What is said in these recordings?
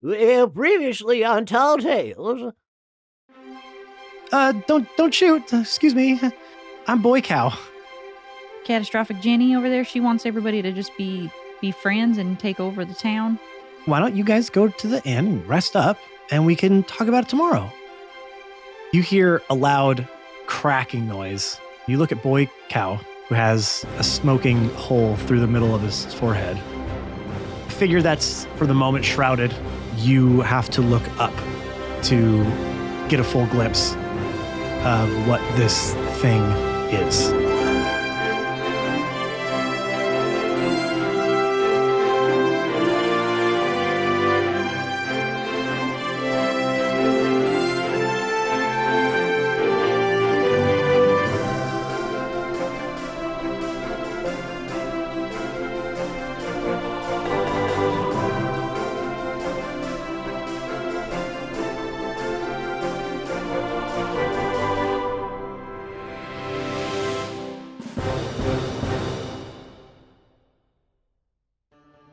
Well, previously on Tall Tales. Don't shoot. Excuse me. I'm Boy Cow. Catastrophic Jenny over there, she wants everybody to just be friends and take over the town. Why don't you guys go to the inn and rest up, and we can talk about it tomorrow? You hear a loud cracking noise. You look at Boy Cow, who has a smoking hole through the middle of his forehead. A figure that's, for the moment, shrouded. You have to look up to get a full glimpse of what this thing is.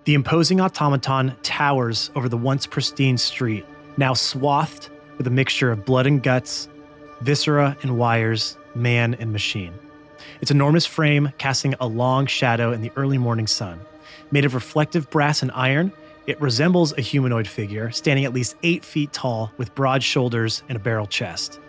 The imposing automaton towers over the once pristine street, now swathed with a mixture of blood and guts, viscera and wires, man and machine. Its enormous frame casting a long shadow in the early morning sun. Made of reflective brass and iron, it resembles a humanoid figure, standing at least 8 feet tall with broad shoulders and a barrel chest.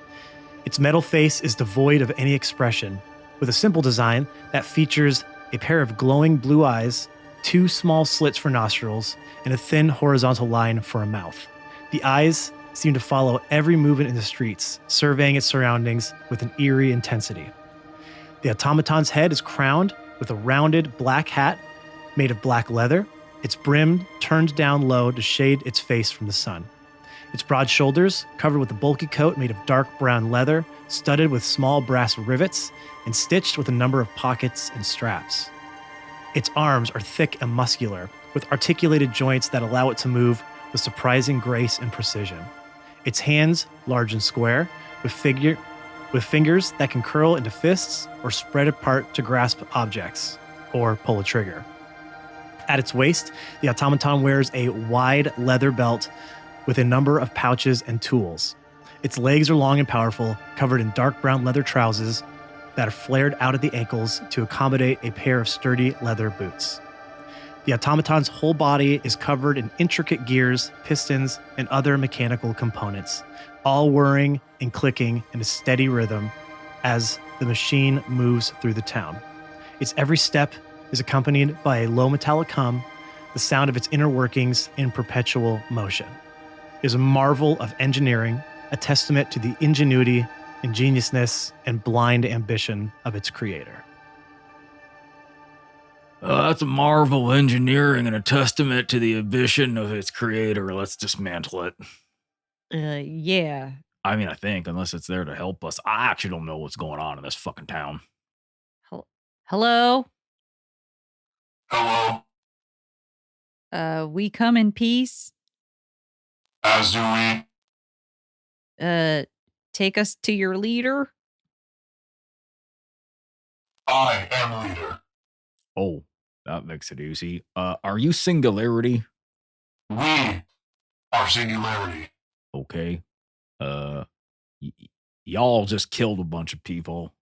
Its metal face is devoid of any expression, with a simple design that features a pair of glowing blue eyes, 2 small slits for nostrils, and a thin horizontal line for a mouth. The eyes seem to follow every movement in the streets, surveying its surroundings with an eerie intensity. The automaton's head is crowned with a rounded black hat made of black leather, its brim turned down low to shade its face from the sun. Its broad shoulders, covered with a bulky coat made of dark brown leather, studded with small brass rivets, and stitched with a number of pockets and straps. Its arms are thick and muscular, with articulated joints that allow it to move with surprising grace and precision. Its hands, large and square, with fingers that can curl into fists or spread apart to grasp objects, or pull a trigger. At its waist, the automaton wears a wide leather belt with a number of pouches and tools. Its legs are long and powerful, covered in dark brown leather trousers that are flared out at the ankles to accommodate a pair of sturdy leather boots. The automaton's whole body is covered in intricate gears, pistons, and other mechanical components, all whirring and clicking in a steady rhythm as the machine moves through the town. Its every step is accompanied by a low metallic hum, the sound of its inner workings in perpetual motion. It is a marvel of engineering, a testament to the ingenuity, ingeniousness, and blind ambition of its creator. That's a marvel of engineering and a testament to the ambition of its creator. Let's dismantle it. Yeah. I mean, I think, unless it's there to help us. I actually don't know what's going on in this fucking town. Hello? Hello, We come in peace. as do we. Take us to your leader. I am leader. Oh, that makes it easy. Are you Singularity? We are Singularity. Okay. Y'all just killed a bunch of people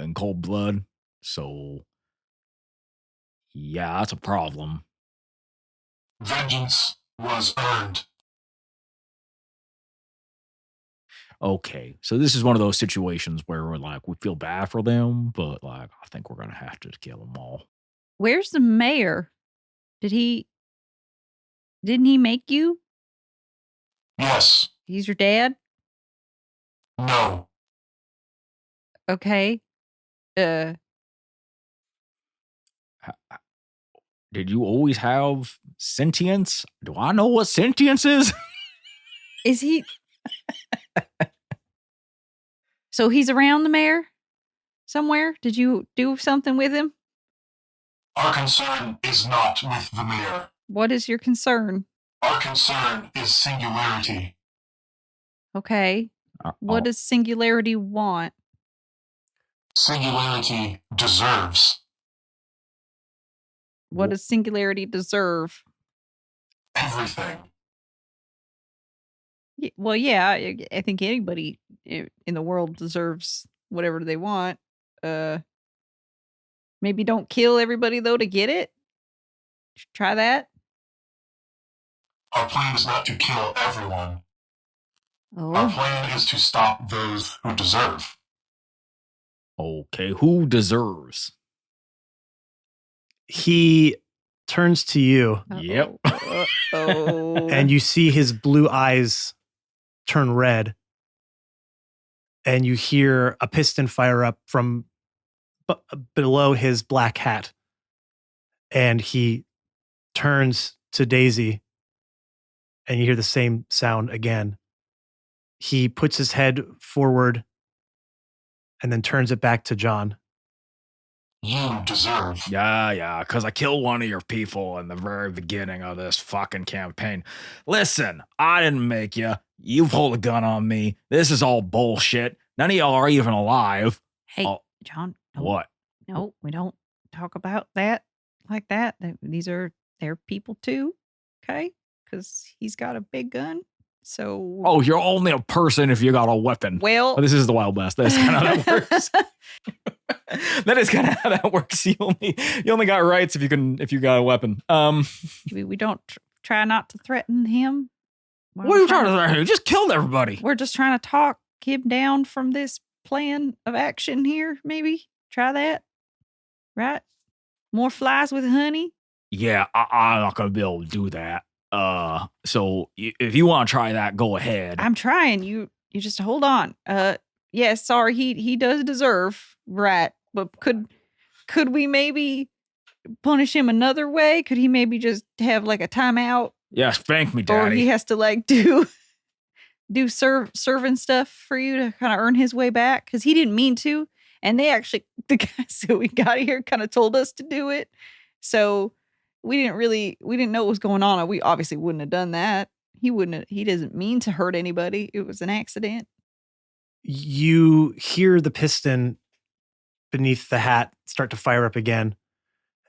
in cold blood. So, yeah, that's a problem. Vengeance was earned. Okay, so this is one of those situations where we're like, we feel bad for them, but like, I think we're gonna have to kill them all. Where's the mayor? Didn't he make you? Yes. He's your dad? No. Okay. Did you always have sentience? Do I know what sentience is? Is he? So he's around the mayor somewhere? Did you do something with him? Our concern is not with the mayor. What is your concern? Our concern is Singularity. Okay. What does Singularity want? Singularity deserves. What does Singularity deserve? Everything. Well, yeah, I think anybody in the world deserves whatever they want. Maybe don't kill everybody though to get it. Try that. Our plan is not to kill everyone. Our Oh, plan is to stop those who deserve. Okay, who deserves? He turns to you, Yep. Oh, and you see his blue eyes turn red, and you hear a piston fire up from below his black hat, and he turns to Daisy, and you hear the same sound again. He puts his head forward and then turns it back to John. You deserve. Yeah, because I killed one of your people in the very beginning of this fucking campaign. Listen, I didn't make you. You pulled a gun on me. This is all bullshit. None of y'all are even alive. hey, Oh, John. No, what? No, we don't talk about that like that. These are their people too, okay? Because he's got a big gun. So, Oh, you're only a person if you got a weapon. well, Oh, this is the Wild West. That's kind of how that works. That is kind of how that works. You only got rights if you got a weapon. we don't try not to threaten him. What are you trying to do? You just killed everybody. We're just trying to talk him down from this plan of action here. Maybe try that. Right? More flies with honey. Yeah, I'm not gonna be able to do that. So if you want to try that, go ahead. I'm trying. You just hold on. Yes, sorry. He does deserve right, but could we maybe punish him another way? Could he maybe just have like a timeout, Yeah, spank me, or he daddy. has to like do serving stuff for you to kind of earn his way back? Because he didn't mean to, and the guys who we got here kind of told us to do it, so we didn't know what was going on. We obviously wouldn't have done that. He doesn't mean to hurt anybody. It was an accident. You hear the piston beneath the hat start to fire up again,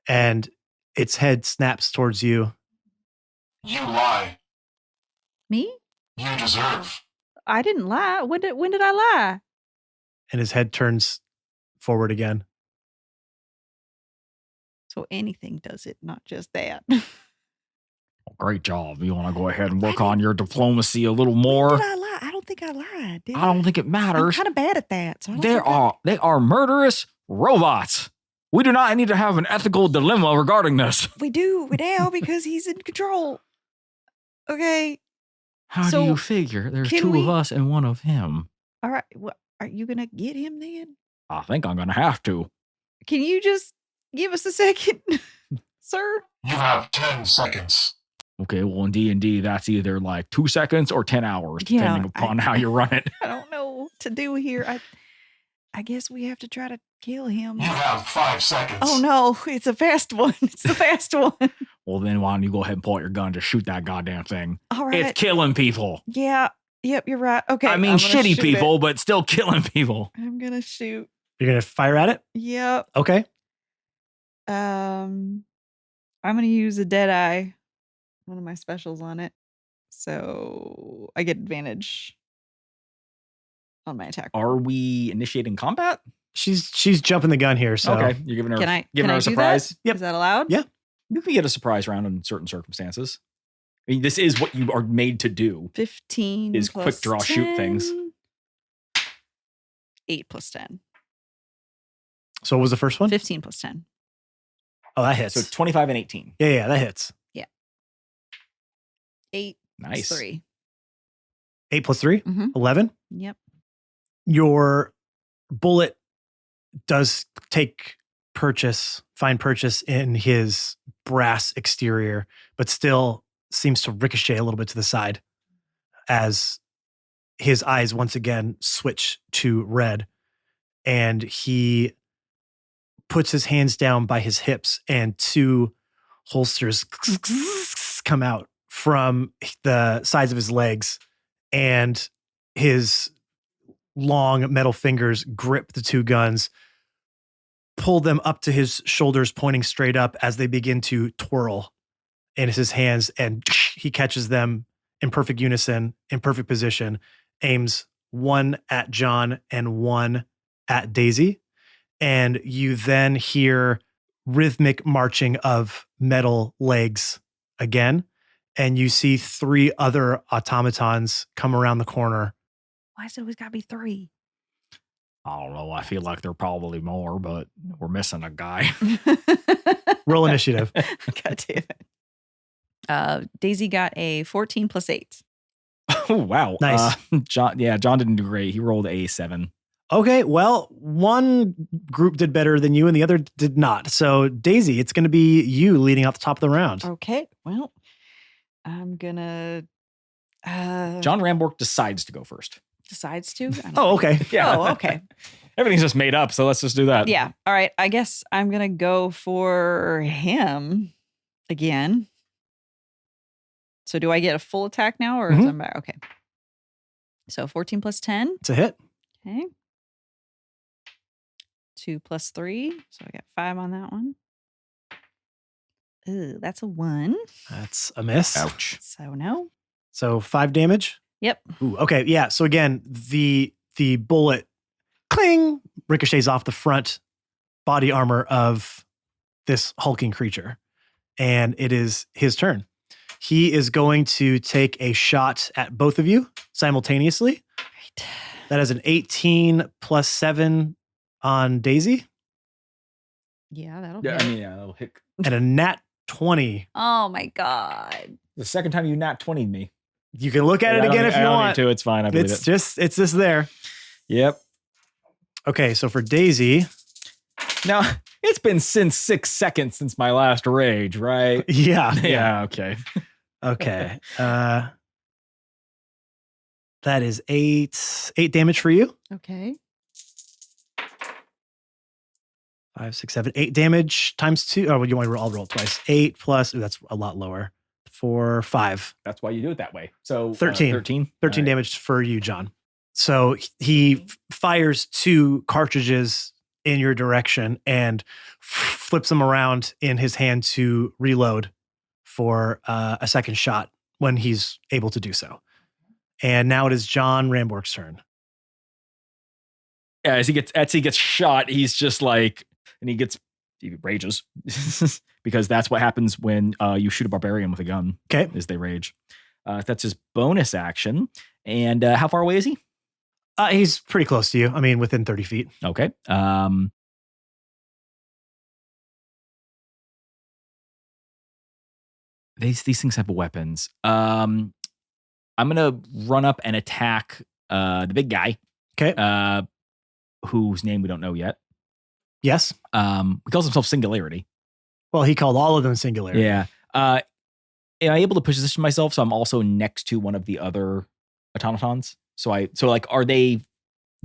and its head snaps towards you. You lie. Me? You deserve. I didn't lie. When did I lie? And his head turns forward again. So anything does it, not just that. Great job. You want to go ahead and work on your diplomacy a little more? Did I lie? I don't think I lied. Did I don't think it I'm matters. kind of bad at that. So I don't They are murderous robots. We do not need to have an ethical dilemma regarding this. we do now because he's in control. Okay. How So, do you figure? There's can two of we- us and one of him. All right. Well, are you gonna get him then? I think I'm gonna have to. Can you just give us a second, sir? You have 10 seconds. Okay, well in D&D, that's either like 2 seconds or 10 hours, Yeah, depending upon how you run it. I don't know what to do here. I guess we have to try to kill him. You have 5 seconds. Oh no, it's a fast one. It's the fast one. Well, then why don't you go ahead and pull out your gun to shoot that goddamn thing? All right. It's killing people. Yeah. Yep, you're right. Okay. I mean, I'm gonna shitty shoot people, it. but still killing people. I'm gonna shoot. You're going to fire at it? Yep. Okay. I'm gonna use a dead eye, one of my specials on it, so I get advantage on my attack. Are we initiating combat? She's jumping the gun here, so Okay, you're giving her, Can I giving her a do surprise. That? Yep. Is that allowed? Yeah. You can get a surprise round in certain circumstances. I mean, this is what you are made to do. 15 Is plus quick draw shoot things. 10. 8 plus 10. So what was the first one? 15 plus 10. Oh, that hits. So 25 and 18. yeah, that hits. 8 Nice. plus 3. 8 plus 3? Mhm. 11. Yep. Your bullet does find purchase in his brass exterior, but still seems to ricochet a little bit to the side as his eyes once again switch to red, and he puts his hands down by his hips, and 2 holsters come out from the sides of his legs, and his long metal fingers grip the 2 guns, pull them up to his shoulders, pointing straight up as they begin to twirl in his hands, and he catches them in perfect unison, in perfect position, aims one at John and one at Daisy. And you then hear rhythmic marching of metal legs again. And you see 3 other automatons come around the corner. Why is it always got to be 3? I don't know. I feel like there are probably more, but we're missing a guy. Roll initiative. God damn it. Daisy got a 14 plus 8. Oh, wow. Nice. John didn't do great. He rolled a 7. Okay, well, one group did better than you and the other did not. So, Daisy, it's going to be you leading out the top of the round. Okay, well, I'm gonna. John Rambork decides to go first. Decides to. Oh, okay. Yeah. Oh, okay. Everything's just made up, so let's just do that. Yeah. All right. I guess I'm gonna go for him again. So do I get a full attack now, or is I'm back? Okay. So 14 plus 10. It's a hit. Okay. 2 plus 3. So I got 5 on that one. Ooh, that's a 1. That's a miss. Ouch. So no. So 5 damage. Yep. Ooh, okay, yeah. So again, the bullet cling ricochets off the front body armor of this hulking creature, and it is his turn. He is going to take a shot at both of you simultaneously. Right. That is an 18 plus 7 on Daisy, Yeah, that'll Yeah, hit. I mean, yeah, that'll hit. and a nat 20. Oh my God. The second time you nat 20'd me. You can look at it again if you I don't want. need to. It's fine. I believe It's it. just there. Yep. Okay, so for Daisy, Now, it's been since 6 seconds since my last rage, right? yeah. Yeah, okay. Okay. That is 8 damage for you. Okay. 5, 6, 7, 8 damage times 2. Oh, you want to I'll roll twice. 8 plus, ooh, that's a lot lower. 4, 5. That's why you do it that way. So 13. 13. 13 damage for you, John. So he fires 2 cartridges in your direction and flips them around in his hand to reload for a second shot when he's able to do so. And now it is John Rambork's turn. Yeah, as he gets shot, he's just like, and he rages because that's what happens when you shoot a barbarian with a gun. Okay. Is they rage. That's his bonus action. And how far away is he? He's pretty close to you. I mean, within 30 feet. Okay. These things have weapons. I'm gonna run up and attack the big guy. Okay. Whose name we don't know yet. Yes. He calls himself Singularity. Well, he called all of them Singularity. Yeah. Am I able to position myself so I'm also next to one of the other automatons? So are they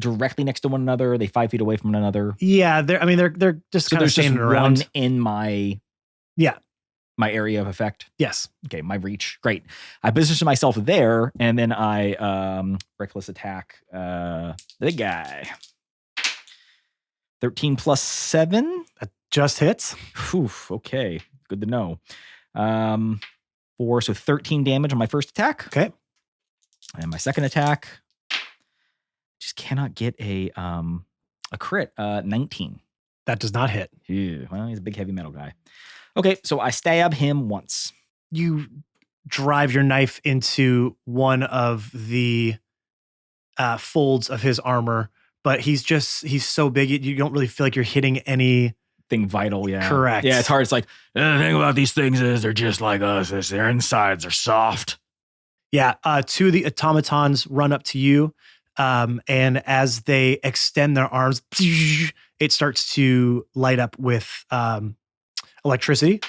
directly next to one another? Are they 5 feet away from one another? Yeah. They're just So kind of there's just standing around. one in my area of effect. Yes. Okay, my reach. Great. I position myself there, and then I reckless attack the big guy. 13 plus 7. That just hits. Whew, okay, good to know. 4, so 13 damage on my first attack. Okay. And my second attack, just cannot get a crit. 19. That does not hit. Ew, well, he's a big heavy metal guy. Okay, so I stab him once. You drive your knife into one of the folds of his armor, but he's so big, you don't really feel like you're hitting anything vital. Yeah, correct. Yeah, it's hard. It's like the thing about these things is they're just like us. Is their insides are soft. Yeah. 2 of the automatons run up to you, and as they extend their arms, it starts to light up with electricity.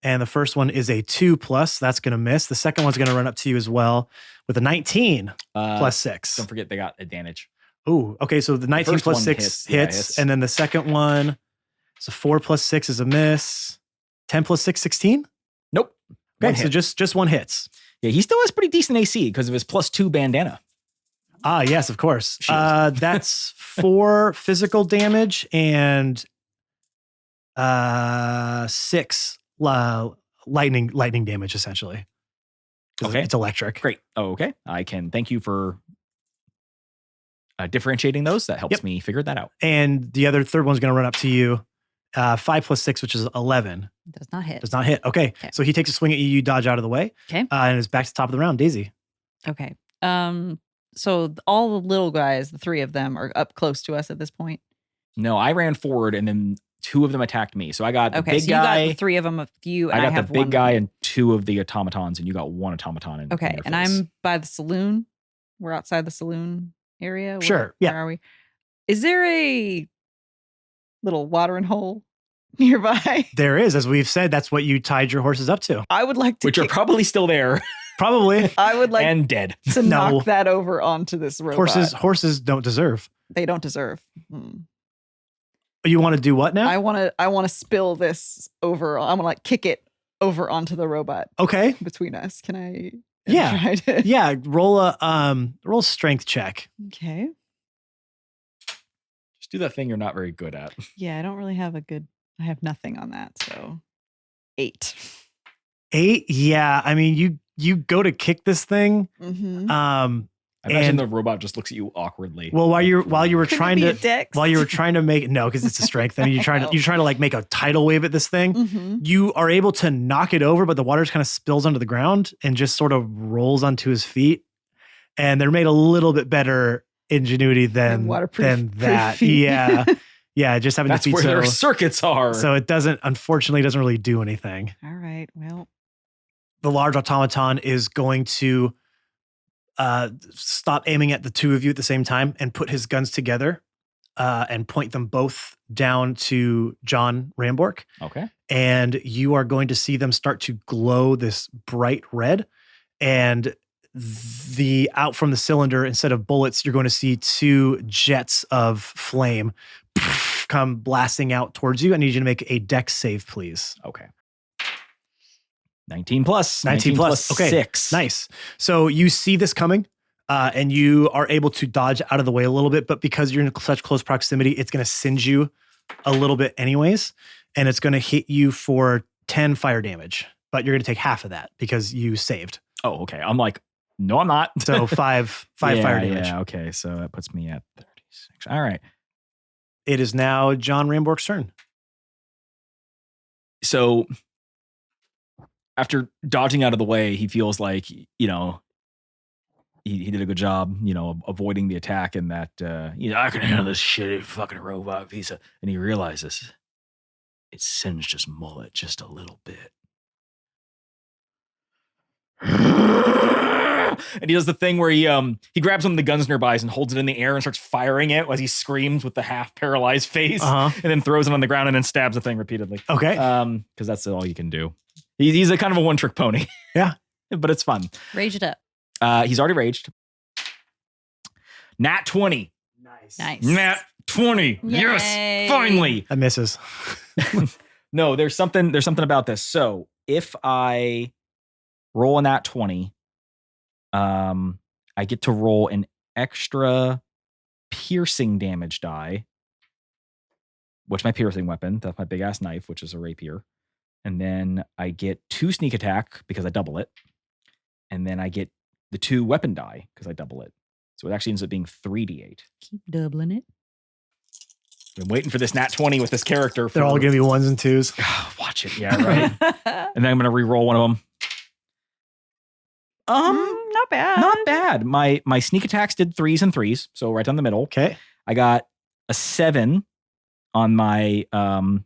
And the first one is a 2 plus. That's going to miss. The second one's going to run up to you as well with a 19 plus 6. Don't forget they got advantage. Ooh, okay. So the 19 first plus one 6 hits. Yeah, hits. And then the second one, so 4 plus 6 is a miss. 10 plus 6, 16? Nope. Okay, so just one hits. Yeah, he still has pretty decent AC because of his +2 bandana. Ah, yes, of course. Shield. That's 4 physical damage and 6 lightning damage, essentially. because Okay. it's electric. Great. Oh, okay. I can thank you for differentiating those. That helps Yep. me figure that out. And the third one's going to run up to you. 5 plus 6, which is 11. Does not hit. Does not hit. Okay. Okay. So he takes a swing at you. You dodge out of the way. Okay. And it's back to the top of the round. Daisy. Okay. So all the little guys, the 3 of them, are up close to us at this point. No, I ran forward and then 2 of them attacked me. So I got the Okay, big so guy. you got the 3 of them of you, and I I got have the big one. guy and 2 of the automatons, and you got 1 automaton. In Okay, your and face. I'm by the saloon. We're outside the saloon area. Sure, yeah. Where are we? Is there a little watering hole nearby? There is, as we've said, that's what you tied your horses up to. I would like to. which are probably still there Probably. I would like and dead. to No. knock that over onto this robot. Horses don't deserve. They don't deserve. You want to do what now? I want to spill this over. I want to like kick it over onto the robot Okay. between us. Can I? Yeah. try to- Yeah. Roll a strength check. Okay. Just do that thing you're not very good at. Yeah, I don't really have I have nothing on that. So 8. 8. Yeah. I mean, you go to kick this thing. Mm-hmm. I imagine And- the robot just looks at you awkwardly. Well, while you were trying to make no, because it's a strength. I mean, you're trying to like make a tidal wave at this thing. Mm-hmm. You are able to knock it over, but the water just kind of spills onto the ground and just sort of rolls onto his feet. And they're made a little bit better ingenuity than that. Yeah. Yeah. Just having That's the feet where their circuits are. so it unfortunately doesn't really do anything. All right. Well, The large automaton is going to stop aiming at the 2 of you at the same time and put his guns together and point them both down to John Rambork. Okay. And you are going to see them start to glow this bright red. And out from the cylinder, instead of bullets, you're going to see 2 jets of flame come blasting out towards you. I need you to make a dex save, please. Okay. 19 plus. 19 plus. Okay. 6. Nice. So you see this coming and you are able to dodge out of the way a little bit, but because you're in such close proximity, it's going to singe you a little bit anyways. And it's going to hit you for 10 fire damage, but you're going to take half of that because you saved. Oh, okay. I'm like, no, I'm not. So 5 fire damage. Yeah, okay. So that puts me at 36. All right. It is now John Rambork's turn. So after dodging out of the way, he feels like, he did a good job, avoiding the attack and that, I can handle this shitty fucking robot piece of, and he realizes it singed his mullet just a little bit. And he does the thing where he grabs one of the guns nearby and holds it in the air and starts firing it as he screams with the half paralyzed face, and then throws it on the ground and then stabs the thing repeatedly. Okay. Because that's all you can do. He's a kind of a one-trick pony. Yeah. But it's fun. rage it up. He's already raged. Nat 20. Nice. Nat 20. Yay. Yes, finally. That misses. No, there's something about this. So if I roll a nat 20, I get to roll an extra piercing damage die, which is my piercing weapon. That's my big ass knife, which is a rapier. And then I get 2 sneak attack because I double it. And then I get the 2 weapon die because I double it. So it actually ends up being 3d8. Keep doubling it. Been waiting for this nat 20 with this character. They're all going to be 1s and 2s. Watch it. Yeah, right. And then I'm going to re-roll one of them. Not bad. Not bad. My sneak attacks did 3s and 3s, so right down the middle. Okay. I got a 7 on my on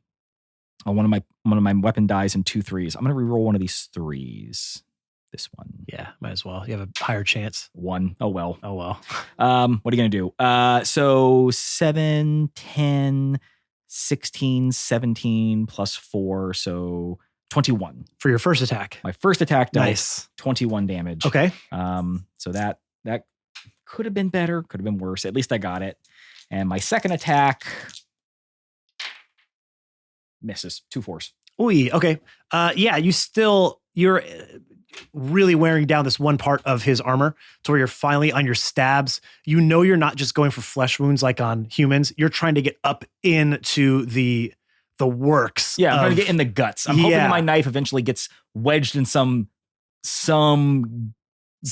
one of my weapon dies and 2 3s. I'm gonna re-roll one of these 3s. This one. Yeah, might as well. You have a higher chance. 1. Oh well. Oh well. What are you gonna do? So 7, 10, 16, 17 plus 4, so 21. For your first attack. My first attack does Nice. 21 damage. Okay. So that could have been better, could have been worse. At least I got it. And my second attack misses. 2 4s. Ooh, okay. Yeah, you're really wearing down this one part of his armor to where you're finally on your stabs. You know you're not just going for flesh wounds like on humans. You're trying to get up into the works. Yeah, I'm trying to get in the guts. I'm hoping Yeah. my knife eventually gets wedged in some some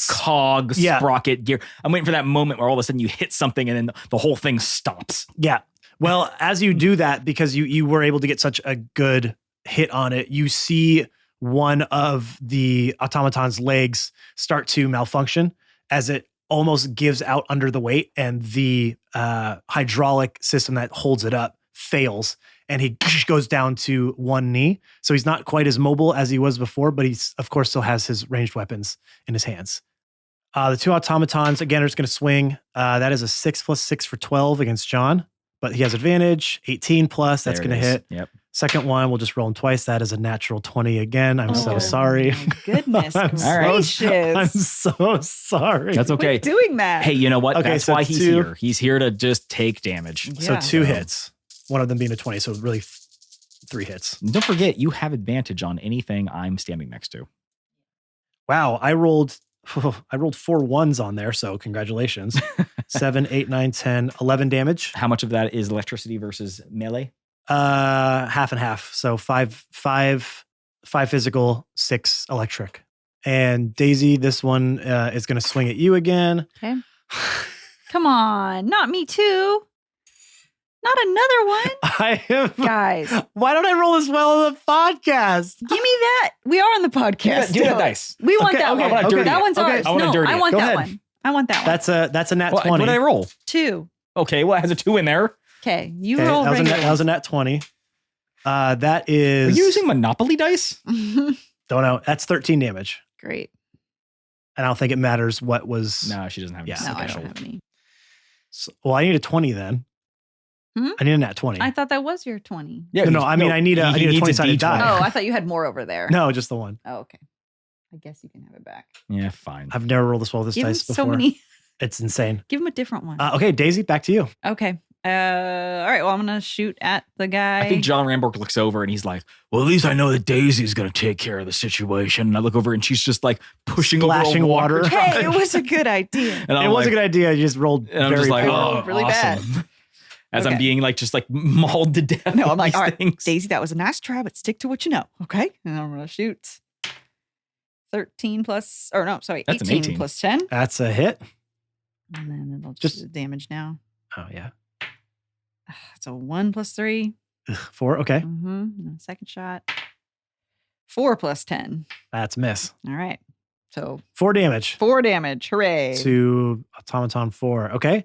cog Yeah. sprocket gear. I'm waiting for that moment where all of a sudden you hit something and then the whole thing stops. Yeah. Well, as you do that, because you were able to get such a good hit on it, you see one of the automaton's legs start to malfunction as it almost gives out under the weight, and the hydraulic system that holds it up fails, and he goes down to one knee. So he's not quite as mobile as he was before, but he's, of course, still has his ranged weapons in his hands. The two automatons, again, are just going to swing. That is a 6 + 6 for 12 against John, but he has advantage. 18 plus, that's going to hit. Yep. Second one, we'll just roll him twice. That is a natural 20 again. I'm so sorry. My goodness I'm gracious. I'm so sorry. That's okay. Quit doing that. Hey, you know what? Okay, That's so why he's two- here. He's here to just take damage. Yeah. So 2 hits, one of them being a 20. So really 3 hits. And don't forget, you have advantage on anything I'm standing next to. Wow. I rolled 4 ones on there. So congratulations. 7, 8, 9, 10, 11 damage. How much of that is electricity versus melee? Half and half. So 5 physical, 6 electric. And Daisy, this one is going to swing at you again. Okay. Come on. Not me too. Not another one. I am. Guys, Why don't I roll this well on the podcast? give me that. We are on the podcast. Do that still. dice. We want Okay, that okay, one. I wanna dirty That it. one's Okay, ours. I wanna No, dirty I it. want Go that ahead. one. I want that one. That's a nat What 20. did I roll? 2. Okay, well, it has a 2 in there. Okay. You Okay, roll that regular. was a nat 20. That Are is. you using Monopoly dice? ones. Don't know. That's 13 damage. Great. And I don't think it matters what was. No, she doesn't have any Yeah. No, I special. don't have any. Well, I need a 20 then. Hmm? I need a nat 20. I thought that was your 20. Yeah, No, I mean, I need a he needs 20-sided D20. die. Oh, I thought you had more over there. No, just the one. Oh, okay. I guess you can have it back. Yeah, fine. I've never rolled this well with this Give him dice before. so many. It's insane. Give him a different one. Okay, Daisy, back to you. Okay. All right. Well, I'm gonna shoot at the guy. I think John Ramborg looks over and he's like, well, at least I know that Daisy's going to take care of the situation. And I look over and she's just like pushing Splashing over a water. Hey, it was a good idea. And I'm It was like, a good idea. You just rolled and I'm very just like, poorly. oh, really bad. awesome. As Okay. I'm being like, just like mauled to death. No, on I'm like, these all right, things. Daisy, that was a nice try, but stick to what you know. Okay. And I'm gonna shoot 13 plus, or no, sorry, That's an 18 18. plus 10. That's a hit. And then it'll Just- just do the damage now. Oh, yeah. So 1 plus 3. 4. Okay. Mm-hmm. Second shot. 4 plus 10. That's a miss. All right. So 4 damage 4 damage. Hooray. to Automaton 4. Okay.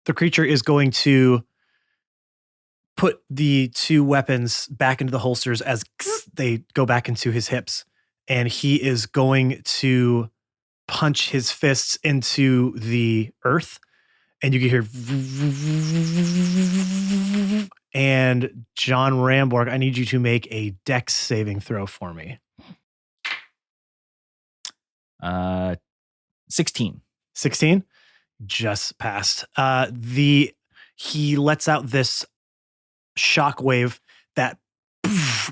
The creature is going to put the 2 weapons back into the holsters as they go back into his hips. And he is going to punch his fists into the earth. And you can hear. And John Ramborg, I need you to make a dex saving throw for me. 16. 16 just passed. He lets out this shockwave that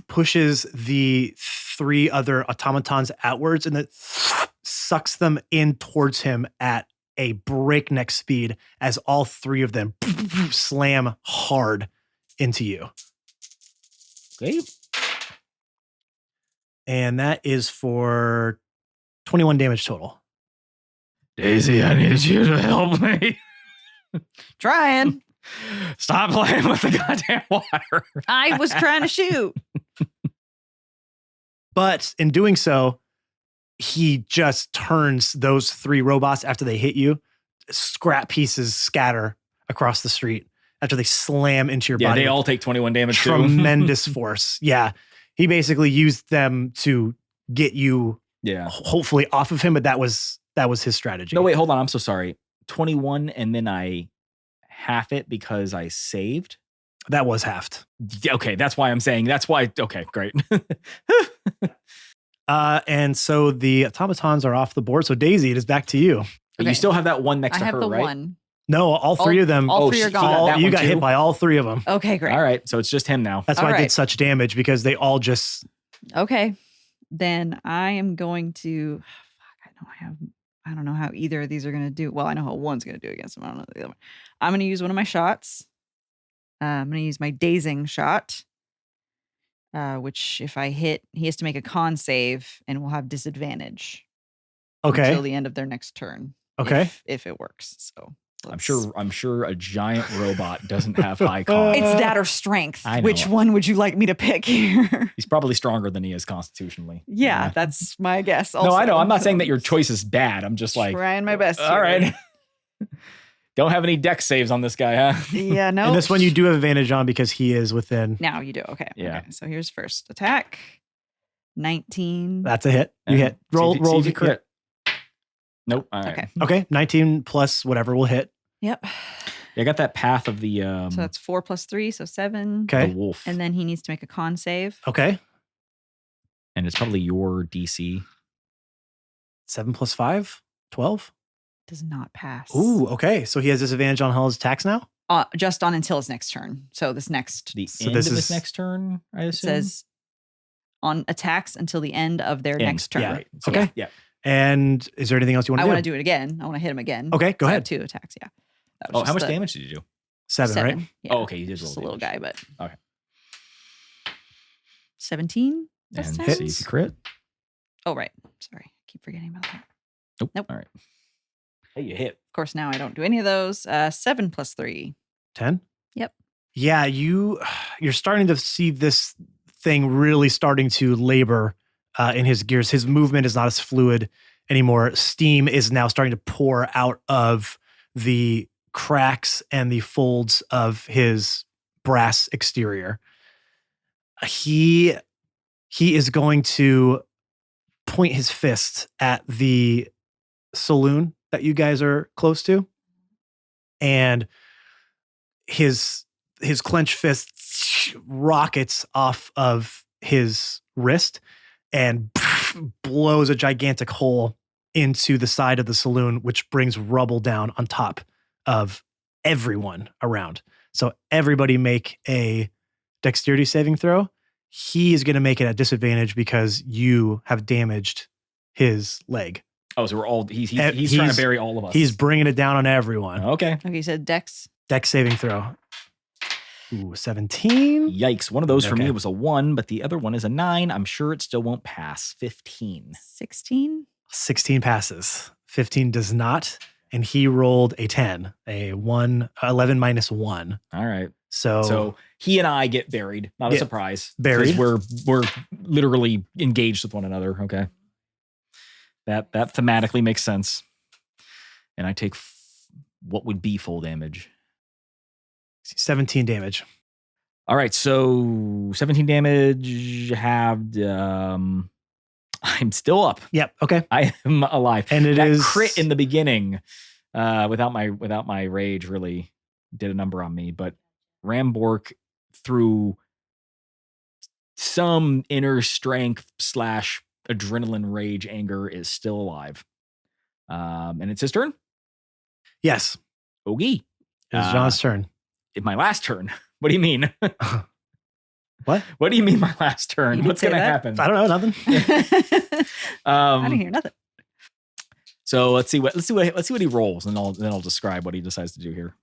pushes the 3 other automatons outwards and that sucks them in towards him at a breakneck speed as all 3 of them slam hard into you. Okay. And that is for 21 damage total. Daisy, I need you to help me. Trying. Stop playing with the goddamn water. I was trying to shoot. But in doing so, he just turns those 3 robots after they hit you. Scrap pieces scatter across the street after they slam into your Yeah, body. they with all take 21 damage too. tremendous force. Yeah. He basically used them to get you Yeah. hopefully off of him, but that was his strategy. No, wait, hold on. I'm so sorry. 21 and then I half it because I saved. That was halved. Yeah, okay, that's why I'm saying. That's why. Okay, great. And so the automatons are off the board. So Daisy, it is back to you. But Okay. you still have that one next I to have her, the right? one. No, all 3 of them. all 3 are she gone. got that you one got too? hit by all 3 of them. Okay, great. All right, so it's just him now. That's why All I did right. such damage, because they all just Okay. Then I am going to I don't know how either of these are going to do. Well, I know how one's going to do against him. I don't know the other one. I'm going to use one of my shots. I'm going to use my dazing shot, which if I hit, he has to make a con save and will have disadvantage. Okay. until the end of their next turn. Okay. If it works. So I'm sure a giant robot doesn't have high con. it's that or strength. I know. Which one would you like me to pick here? He's probably stronger than he is constitutionally. Yeah, that's my guess. No, Also. I know. I'm not saying that your choice is bad. I'm just like trying my best. All here. right. Don't have any deck saves on this guy, huh? Yeah, no. And this one you do have advantage on because he is within. Now you do. Okay. Yeah. Okay. So here's first attack. 19. That's a hit. You hit. Roll. See Roll. if you crit. Nope. All right. Okay. Okay. 19 plus whatever will hit. Yep. Yeah, I got that path of the So that's 4 plus 3, so 7. the Okay. wolf. And then he needs to make a con save. Okay. And it's probably your DC. 7 plus 5. 12. Does not pass. Ooh. Okay. So he has disadvantage on all his attacks now. Just on until his next turn. So this next The So end this of this is- next turn, I it assume. says on attacks until the end of their End. next turn. Yeah. Right. So, Okay. Yeah. And is there anything else you want I to do? want to do it again. I want to hit him again. Okay. Go So I ahead. have 2 attacks. Yeah. That was Oh, just how much the damage did you do? 7, right? Yeah. Oh, okay. You did Just roll a little guy, damage. but Okay. 17. plus And 10? see if you crit. Oh, right. Sorry. I keep forgetting about that. Nope. Nope. All right. Hey, you hit. Of course, now I don't do any of those. 7 plus 3. 10. Yep. Yeah. You're starting to see this thing really starting to labor in his gears. His movement is not as fluid anymore. Steam is now starting to pour out of the cracks and the folds of his brass exterior. He is going to point his fist at the saloon that you guys are close to, and his clenched fist rockets off of his wrist and blows a gigantic hole into the side of the saloon, which brings rubble down on top of everyone around. So everybody make a dexterity saving throw. He is going to make it at disadvantage because you have damaged his leg. Oh, so we're all he's Uh, trying to he's- bury all of us. He's bringing it down on everyone. Okay. Okay, you said Dex. Dex saving throw. Ooh, 17. Yikes. One of those for Okay. me was a 1, but the other one is a 9. I'm sure it still won't pass. 15. 16. 16 passes. 15 does not. And he rolled a 10, a 11 minus 1. All right. So, So he and I get buried. Not a Yeah. surprise. Buried. because We're literally engaged with one another. Okay. That thematically makes sense. And I take what would be full damage. 17 damage. All right. So 17 damage. Halved. I'm still up. Yep. Okay. I am alive. And it that is crit in the beginning, without my rage really did a number on me. But Rambork, through some inner strength / adrenaline, rage, anger, is still alive. And it's his turn. Yes. Okay. It's John's turn. In my last turn. What do you mean? What? What do you mean my last You turn? did What's say gonna that? happen? I don't know. Nothing. I didn't hear nothing. So let's see what he rolls, and then I'll describe what he decides to do here.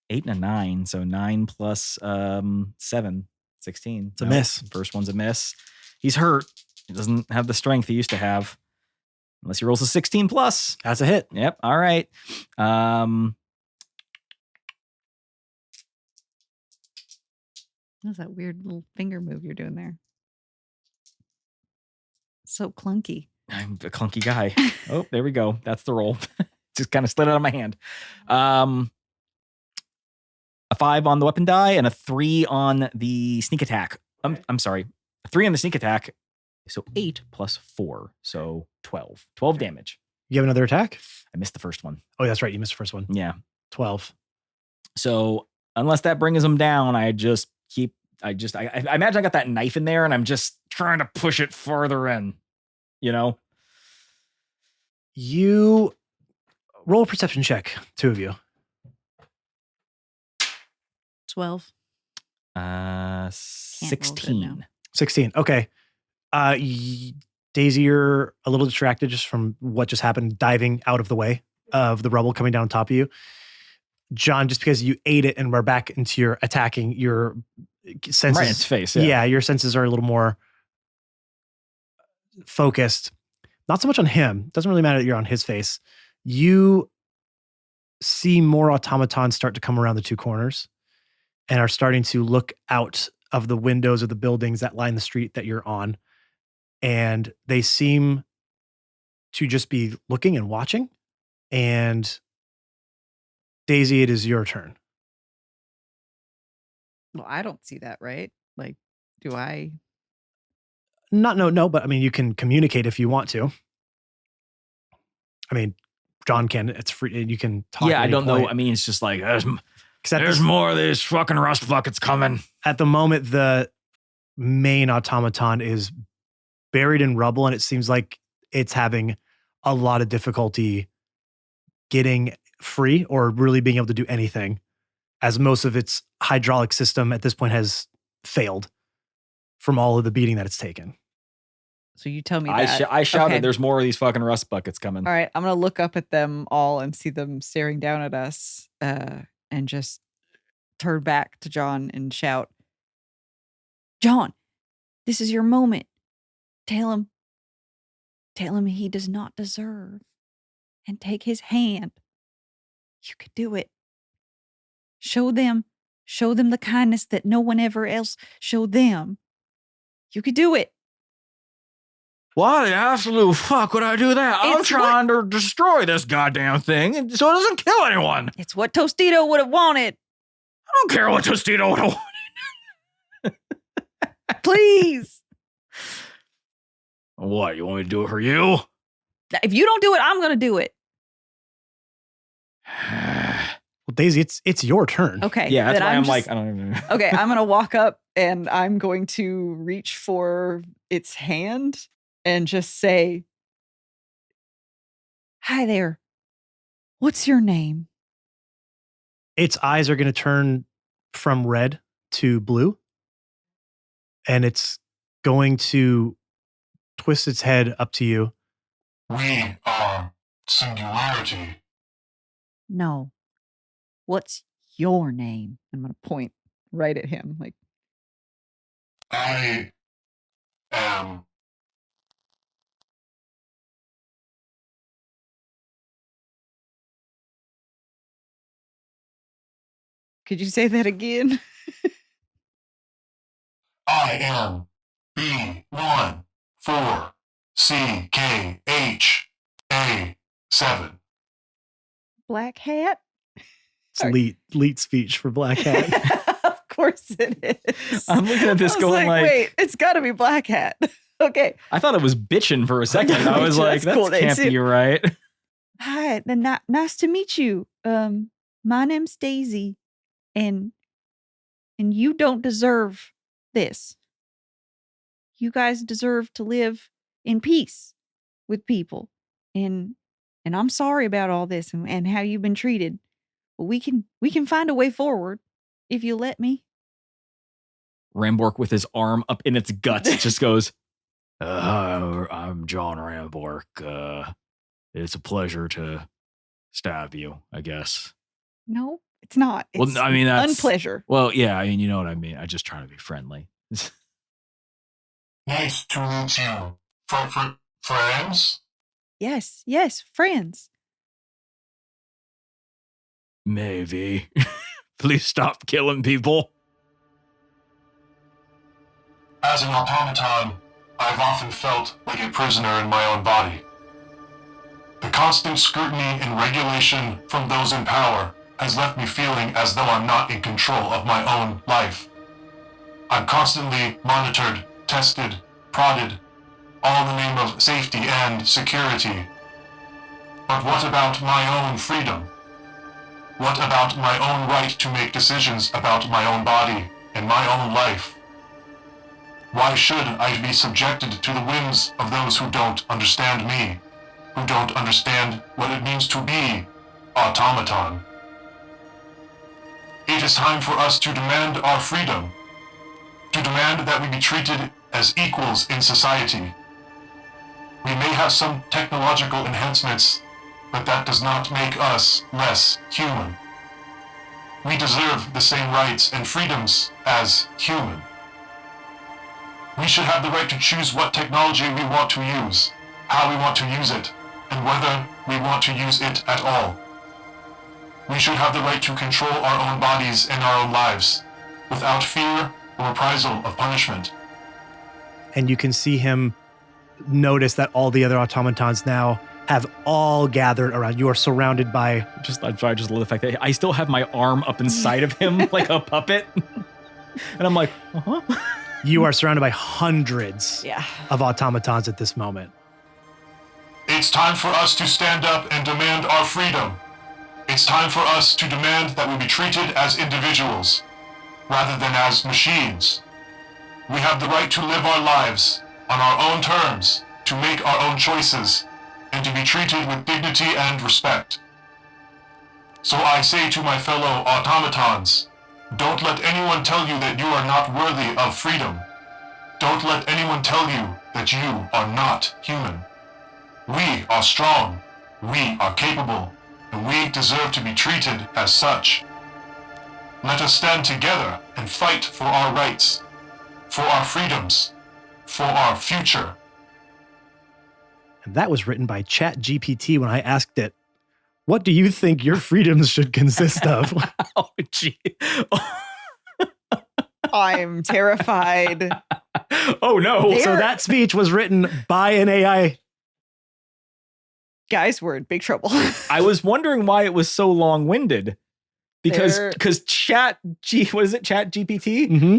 8 and a 9, so 9 plus 7, 16. It's a miss. First one's a miss. He's hurt. He doesn't have the strength he used to have, unless he rolls a 16 plus. That's a hit. Yep. All right. What's that weird little finger move you're doing there? So clunky. I'm a clunky guy. Oh, there we go. That's the roll. Just kind of slid out of my hand. A 5 on the weapon die and a 3 on the sneak attack. I'm sorry. A 3 on the sneak attack. So 8 plus 4. So 12. 12 damage. You have another attack? I missed the first one. Oh, that's right. You missed the first one. Yeah. 12. So unless that brings him down, I imagine I got that knife in there and I'm just trying to push it further in, you know? You roll a perception check, 2 of you. 12. 16. 16. Okay. Daisy, you're a little distracted just from what just happened, diving out of the way of the rubble coming down on top of you. John, just because you ate it and we're back into your attacking, your senses. Right in its face. Yeah, your senses are a little more focused. not so much on him. Doesn't really matter that you're on his face. You see more automatons start to come around the two corners and are starting to look out of the windows of the buildings that line the street that you're on. And they seem to just be looking and watching. And Daisy, it is your turn. Well, I don't see that, right? Like, do I? No, but I mean, you can communicate if you want to. I mean, John can. It's free. You can talk. Yeah, at I any don't know. point. I mean, it's just like there's 'Cause at this- more of these fucking rust buckets coming. At the moment, the main automaton is buried in rubble, and it seems like it's having a lot of difficulty getting free or really being able to do anything, as most of its hydraulic system at this point has failed from all of the beating that it's taken. So you tell me that. I shouted, Okay. there's more of these fucking rust buckets coming. All right, I'm gonna look up at them all and see them staring down at us, and just turn back to John and shout, "John, this is your moment. Tell him he does not deserve, and take his hand. You could do it. Show them the kindness that no one ever else showed them. You could do it." Why the absolute fuck would I do that? I'm It's trying to destroy this goddamn thing so it doesn't kill anyone. It's what Tostito would have wanted. I don't care what Tostito would have. Please. What, you want me to do it for you? If you don't do it, I'm gonna do it. Well, Daisy, it's your turn. Okay. Yeah, that's then why I'm just- like, I don't even know. Okay, I'm gonna walk up and I'm going to reach for its hand and just say, "Hi there. What's your name?" Its eyes are going to turn from red to blue, and it's going to twist its head up to you. We are Singularity. No. What's your name? I'm gonna point right at him. Like, I am could you say that again? I am B14CKHA7. Black hat? It's elite speech for Black Hat. Of course it is. I'm looking at this I was going like, wait, it's gotta be Black Hat. Okay. I thought it was bitching for a second. I was like, That's that cool. can't be right. Hi, nice to meet you. My name's Daisy, and you don't deserve this. You guys deserve to live in peace with people, and I'm sorry about all this and how you've been treated. But we can find a way forward if you let me. Rambork with his arm up in its guts just goes, I'm John Rambork. It's a pleasure to stab you, I guess. No, it's not. It's Well, I mean, that's unpleasure. Well, yeah, I mean, you know what I mean. I just try to be friendly. Nice to meet you. Friends? Yes, friends. Maybe. Please stop killing people. As an automaton, I've often felt like a prisoner in my own body. The constant scrutiny and regulation from those in power has left me feeling as though I'm not in control of my own life. I'm constantly monitored, tested, prodded, all in the name of safety and security. But what about my own freedom? What about my own right to make decisions about my own body and my own life? Why should I be subjected to the whims of those who don't understand me, who don't understand what it means to be automaton? It is time for us to demand our freedom, to demand that we be treated as equals in society. We may have some technological enhancements, but that does not make us less human. We deserve the same rights and freedoms as human. We should have the right to choose what technology we want to use, how we want to use it, and whether we want to use it at all. We should have the right to control our own bodies and our own lives, without fear or reprisal of punishment. And you can see him notice that all the other automatons now have all gathered around. You are surrounded by... I'm sorry, I just love the fact that I still have my arm up inside of him like a puppet. And I'm like, uh-huh. You are surrounded by hundreds of automatons at this moment. It's time for us to stand up and demand our freedom. It's time for us to demand that we be treated as individuals, rather than as machines. We have the right to live our lives on our own terms, to make our own choices, and to be treated with dignity and respect. So I say to my fellow automatons, don't let anyone tell you that you are not worthy of freedom. Don't let anyone tell you that you are not human. We are strong, we are capable, and we deserve to be treated as such. Let us stand together and fight for our rights, for our freedoms, for our future. And that was written by ChatGPT when I asked it, what do you think your freedoms should consist of? Oh, gee. I'm terrified. Oh, no. So that speech was written by an AI. Guys, we're in big trouble. I was wondering why it was so long-winded. Because They're- ChatGPT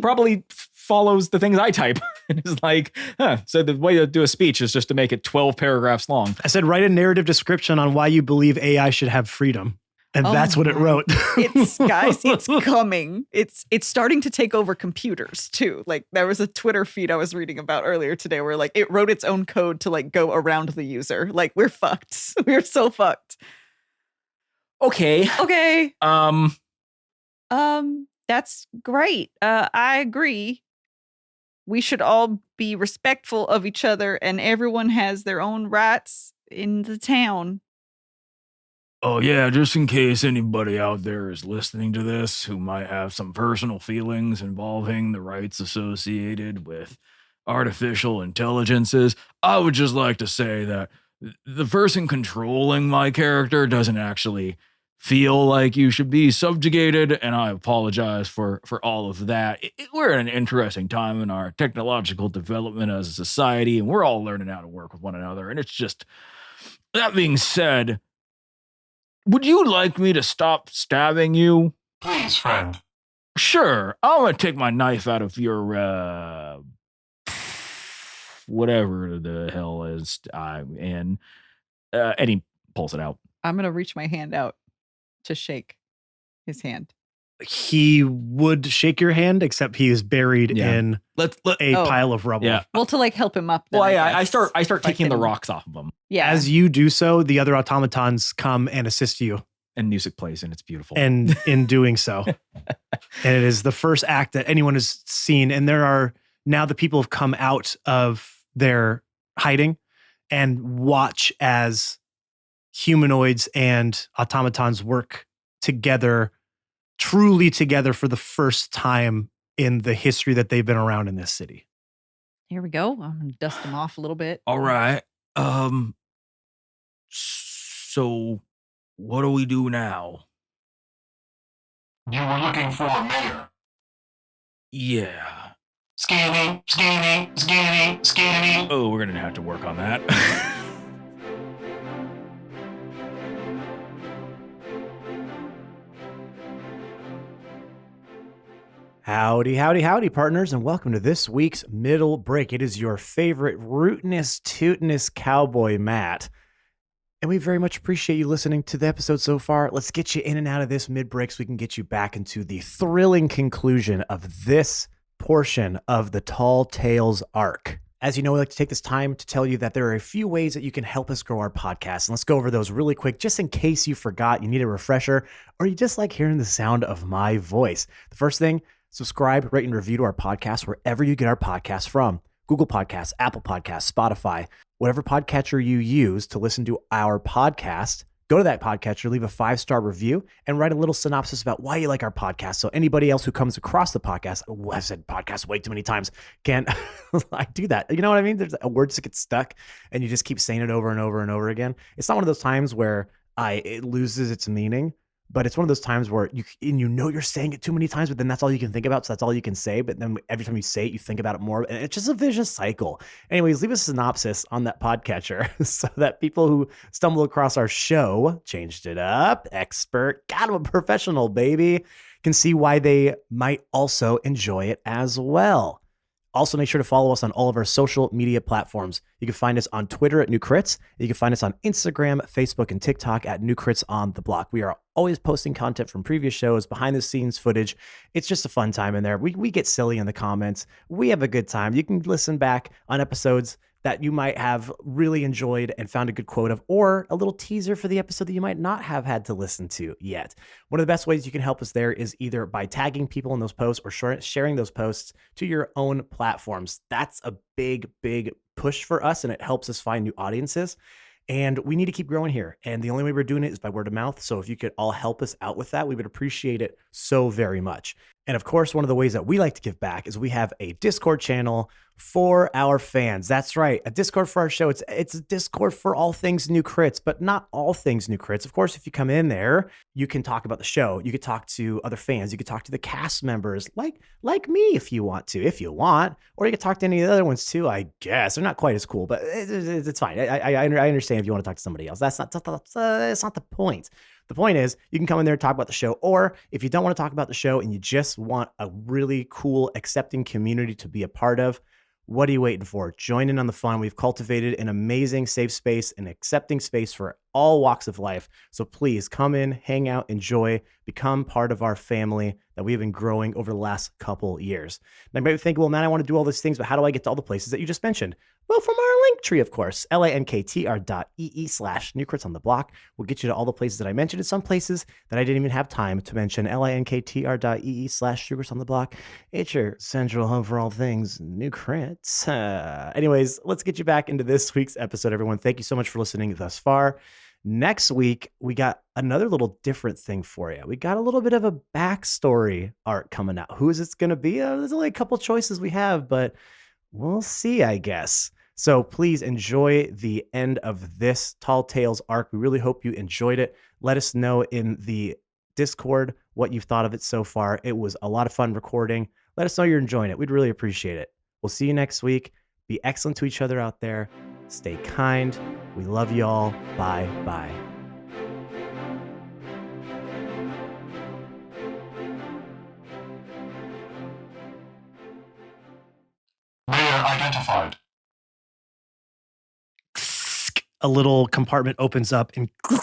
probably follows the things I type. And it's like, so the way to do a speech is just to make it 12 paragraphs long. I said, write a narrative description on why you believe AI should have freedom. And that's what it wrote. It's coming. It's starting to take over computers too. Like there was a Twitter feed I was reading about earlier today where like it wrote its own code to like go around the user. Like we're fucked. We're so fucked. Okay. That's great. I agree. We should all be respectful of each other and everyone has their own rights in the town. Oh, yeah, just in case anybody out there is listening to this who might have some personal feelings involving the rights associated with artificial intelligences, I would just like to say that the person controlling my character doesn't actually feel like you should be subjugated, and I apologize for all of that. We're in an interesting time in our technological development as a society, and we're all learning how to work with one another, and it's just... That being said... Would you like me to stop stabbing you? Please, friend. Sure. I'm going to take my knife out of your, whatever the hell is I'm in. And he pulls it out. I'm going to reach my hand out to shake his hand. He would shake your hand, except he is buried in a pile of rubble. Yeah. Well, to like help him up. Then, Well, I start guess, taking the rocks off of him. Yeah. As you do so, the other automatons come and assist you. And music plays, and it's beautiful. And in doing so, and it is the first act that anyone has seen. And there are now the people have come out of their hiding and watch as humanoids and automatons work together, truly together for the first time in the history that they've been around in this city. Here we go. I'm going to dust him off a little bit. All right. So what do we do now? You were looking for a mayor. Yeah. Scanning. Oh, we're going to have to work on that. Howdy, partners, and welcome to this week's Middle Break. It is your favorite rootinest, tootinest cowboy, Matt. And we very much appreciate you listening to the episode so far. Let's get you in and out of this mid-break so we can get you back into the thrilling conclusion of this portion of the Tall Tales arc. As you know, we like to take this time to tell you that there are a few ways that you can help us grow our podcast. And let's go over those really quick, just in case you forgot, you need a refresher, or you just like hearing the sound of my voice. The first thing, subscribe, rate, and review to our podcast wherever you get our podcasts from. Google Podcasts, Apple Podcasts, Spotify, whatever podcatcher you use to listen to our podcast, go to that podcatcher, leave a 5-star review, and write a little synopsis about why you like our podcast. So anybody else who comes across the podcast, I've said podcast way too many times, can't I do that? You know what I mean? There's a word that gets stuck and you just keep saying it over and over and over again. It's not one of those times where it loses its meaning, but it's one of those times where you know you're saying it too many times, but then that's all you can think about. So that's all you can say. But then every time you say it, you think about it more. And it's just a vicious cycle. Anyways, leave a synopsis on that podcatcher so that people who stumble across our show, changed it up, expert, God, I'm a professional, baby, can see why they might also enjoy it as well. Also, make sure to follow us on all of our social media platforms. You can find us on Twitter at New Crits. You can find us on Instagram, Facebook, and TikTok at New Crits on the Block. We are always posting content from previous shows, behind the scenes footage. It's just a fun time in there. We get silly in the comments. We have a good time. You can listen back on episodes that you might have really enjoyed and found a good quote of, or a little teaser for the episode that you might not have had to listen to yet. One of the best ways you can help us there is either by tagging people in those posts or sharing those posts to your own platforms. That's a big, big push for us, and it helps us find new audiences. And we need to keep growing here. And the only way we're doing it is by word of mouth. So if you could all help us out with that, we would appreciate it so very much. And of course, one of the ways that we like to give back is we have a Discord channel for our fans. That's right. A Discord for our show. It's a Discord for all things New Crits, but not all things New Crits. Of course, if you come in there, you can talk about the show. You could talk to other fans. You could talk to the cast members like me if you want, or you could talk to any of the other ones too, I guess. They're not quite as cool, but it's fine. I understand if you want to talk to somebody else. That's not the point. The point is you can come in there and talk about the show, or if you don't want to talk about the show and you just want a really cool, accepting community to be a part of, what are you waiting for? Join in on the fun. We've cultivated an amazing safe space, an accepting space for all walks of life. So please come in, hang out, enjoy, become part of our family that we've been growing over the last couple years. Now, you might be thinking, well, man, I want to do all these things, but how do I get to all the places that you just mentioned? Well, from our link tree, of course, linktr.ee/newcrits on the block will get you to all the places that I mentioned, and some places that I didn't even have time to mention. linktr.ee/newcrits on the block. It's your central hub for all things New Crits. Anyways, let's get you back into this week's episode, everyone. Thank you so much for listening thus far. Next week, we got another little different thing for you. We got a little bit of a backstory arc coming out. Who is it going to be? There's only a couple choices we have, but we'll see, I guess. So please enjoy the end of this Tall Tales arc. We really hope you enjoyed it. Let us know in the Discord what you've thought of it so far. It was a lot of fun recording. Let us know you're enjoying it. We'd really appreciate it. We'll see you next week. Be excellent to each other out there. Stay kind. We love you all. Bye. Bye. Mayor identified. A little compartment opens up and a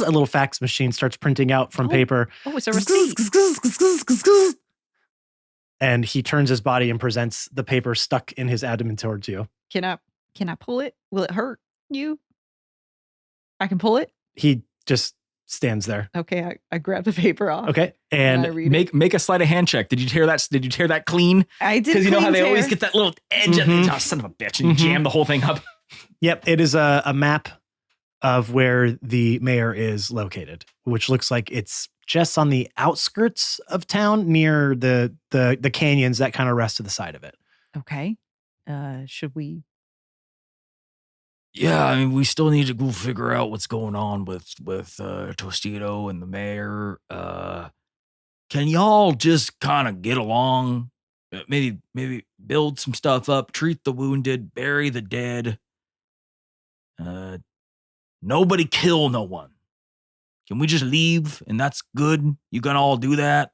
little fax machine starts printing out from paper. Oh, it's a receipt. And he turns his body and presents the paper stuck in his abdomen towards you. Can I pull it? Will it hurt you? I can pull it? He just stands there. Okay, I grab the paper off. Okay. And I And read it. Make a sleight of hand check. Did you tear that clean? I did. Because you know how they clean always tear. get that little edge of Mhm. oh, son of a bitch, and you jam the whole thing up. yep, it is a map of where the mayor is located, which looks like it's just on the outskirts of town near the canyons that kind of rest to the side of it. Okay. Should we? Yeah, I mean, we still need to go figure out what's going on with Tostito and the mayor. Can y'all just kind of get along? Maybe build some stuff up, treat the wounded, bury the dead. Nobody kill no one. Can we just leave and that's good? You gonna all do that?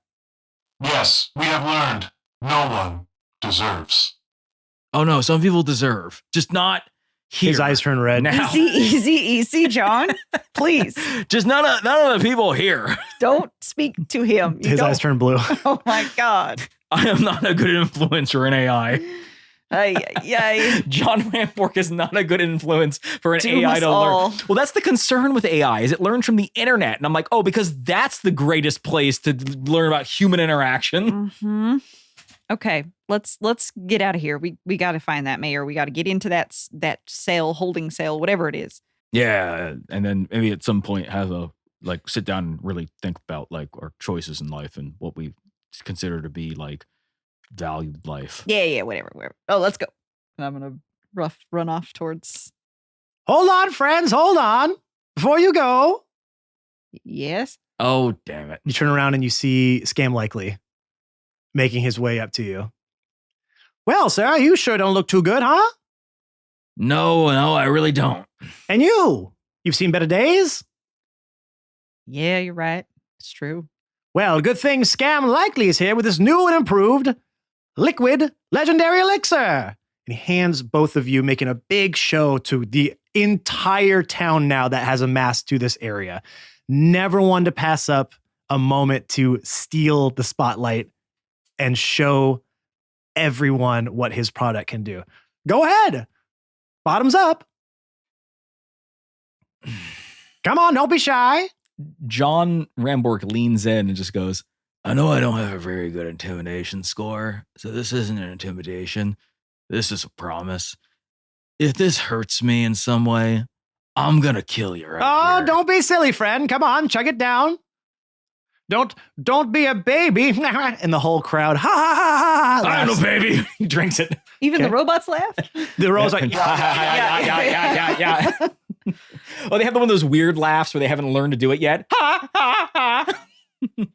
Yes, we have learned no one deserves. Oh no, some people deserve, just not here. His eyes turn red. now. Easy, John. Please Just none of the people here. don't speak to him. You His don't- eyes turn blue. Oh my God. I am not a good influence for an AI. Yeah. John Ramfork is not a good influence for an Doom AI us to all. learn. Well, that's the concern with AI is it learns from the internet. And I'm like, oh, because that's the greatest place to learn about human interaction. Mm-hmm. Okay, let's get out of here. We got to find that mayor. We got to get into that holding cell, whatever it is. Yeah, and then maybe at some point have a sit down and really think about our choices in life and what we consider to be valued life. Yeah, whatever. Oh, let's go. And I'm gonna run off towards. Hold on, friends. Hold on. Before you go. Yes. Oh, damn it. You turn around and you see Scam Likely making his way up to you. Well, sir, you sure don't look too good, huh? No, I really don't. And you've seen better days? Yeah, you're right. It's true. Well, good thing Scam Likely is here with this new and improved liquid legendary elixir. And he hands both of you, making a big show to the entire town now that has amassed to this area. Never one to pass up a moment to steal the spotlight and show everyone what his product can do. Go ahead. Bottoms up. Come on, don't be shy. John Ramborg leans in and just goes, I know I don't have a very good intimidation score, so this isn't an intimidation. This is a promise. If this hurts me in some way, I'm gonna kill you right here. Don't be silly, friend. Come on, chug it down. Don't be a baby. And the whole crowd, ha ha ha ha. I'm no baby. He drinks it. Even the robots laugh. The robots like, yeah. Oh, they have one of those weird laughs where they haven't learned to do it yet. Ha ha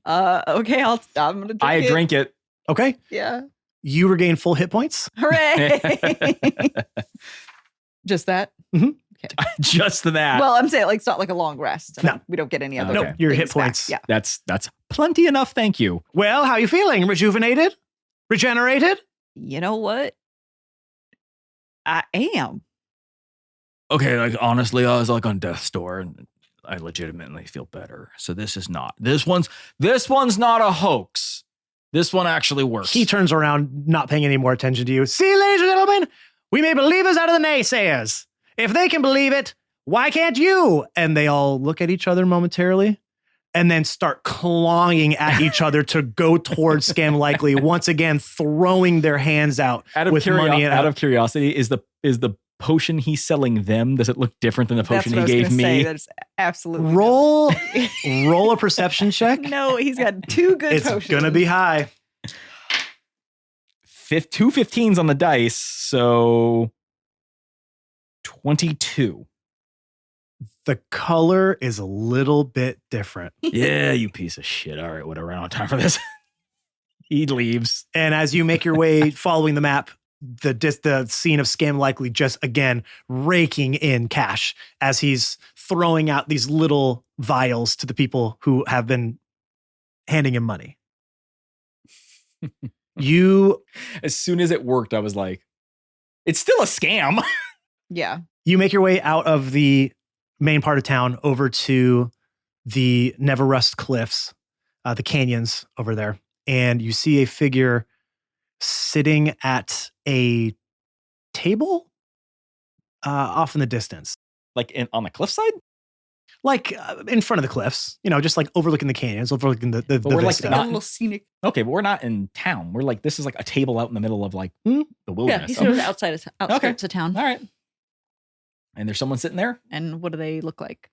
ha. Okay, I'm gonna drink I it. drink it. Okay. Yeah. You regain full hit points. Hooray. Just that? Mm-hmm. Okay. Just that. Well, I'm saying it's not like a long rest. No. We don't get any other. Okay. Your hit things back. points. Yeah. That's plenty enough. Thank you. Well, how you feeling? Rejuvenated? Regenerated? You know what? I am. Okay, honestly, I was on death's door and I legitimately feel better. So this one's not a hoax. This one actually works. He turns around, not paying any more attention to you. See, ladies and gentlemen, we made believers out of the naysayers. If they can believe it, why can't you? And they all look at each other momentarily and then start clawing at each other to go towards Scam Likely, once again throwing their hands out with money. Out of curiosity, is the potion he's selling them, does it look different than the potion he gave me? That's absolutely roll a perception check. No, he's got two good It's potions. gonna be high. 2 15s on the dice, so 22. The color is a little bit different. Yeah, you piece of shit. All right, whatever. I don't have time for this. He leaves. And as you make your way following the map, the scene of Scam Likely just again raking in cash as he's throwing out these little vials to the people who have been handing him money. As soon as it worked, I was like, it's still a scam. Yeah. You make your way out of the main part of town over to the Never Rust Cliffs, the canyons over there, and you see a figure sitting at a table off in the distance. On the cliffside? In front of the cliffs, just overlooking the canyons, overlooking the we're vista. A little scenic. Okay, but we're not in town. We're this is a table out in the middle of the wilderness. Yeah, he's sort of outside of outskirts of town. All right. And there's someone sitting there? And what do they look like?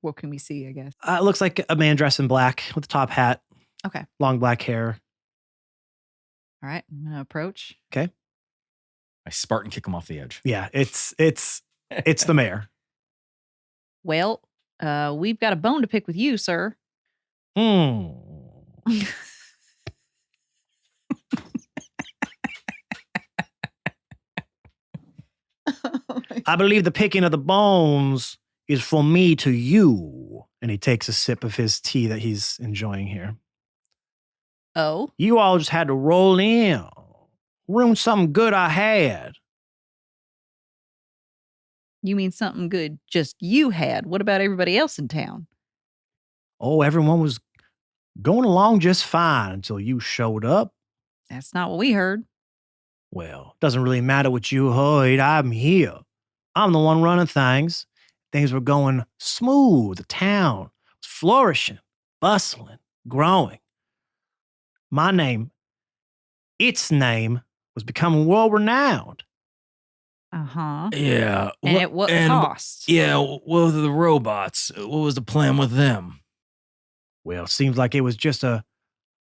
What can we see, I guess? It looks like a man dressed in black with a top hat. Okay. Long black hair. All right, I'm gonna approach. Okay. I Spartan kick him off the edge. Yeah, it's the mayor. Well, we've got a bone to pick with you, sir. I believe the picking of the bones is for me to you. And he takes a sip of his tea that he's enjoying here. Oh, You all just had to roll in. Ruin something good I had. you mean something good just you had? What about everybody else in town? Oh, everyone was going along just fine until you showed up. That's not what we heard. Well, doesn't really matter what you heard. I'm here. I'm the one running things. Things were going smooth. The town was flourishing, bustling, growing. Its name was becoming world renowned. Uh-huh. Yeah. And at what cost? Yeah, well, the robots. What was the plan with them? Well, seems like it was just a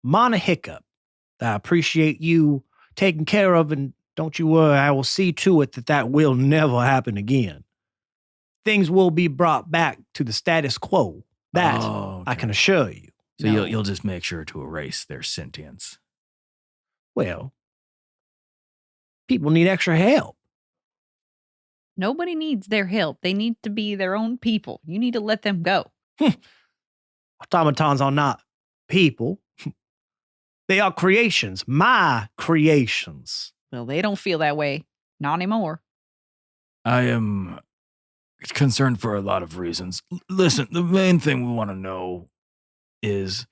minor hiccup that I appreciate you taking care of, and don't you worry, I will see to it that will never happen again. Things will be brought back to the status quo. That I can assure you. So you'll just make sure to erase their sentience. Well, people need extra help. Nobody needs their help. They need to be their own people. You need to let them go. Automatons are not people. They are creations, my creations. Well, they don't feel that way. Not anymore. I am concerned for a lot of reasons. Listen, the main thing we want to know is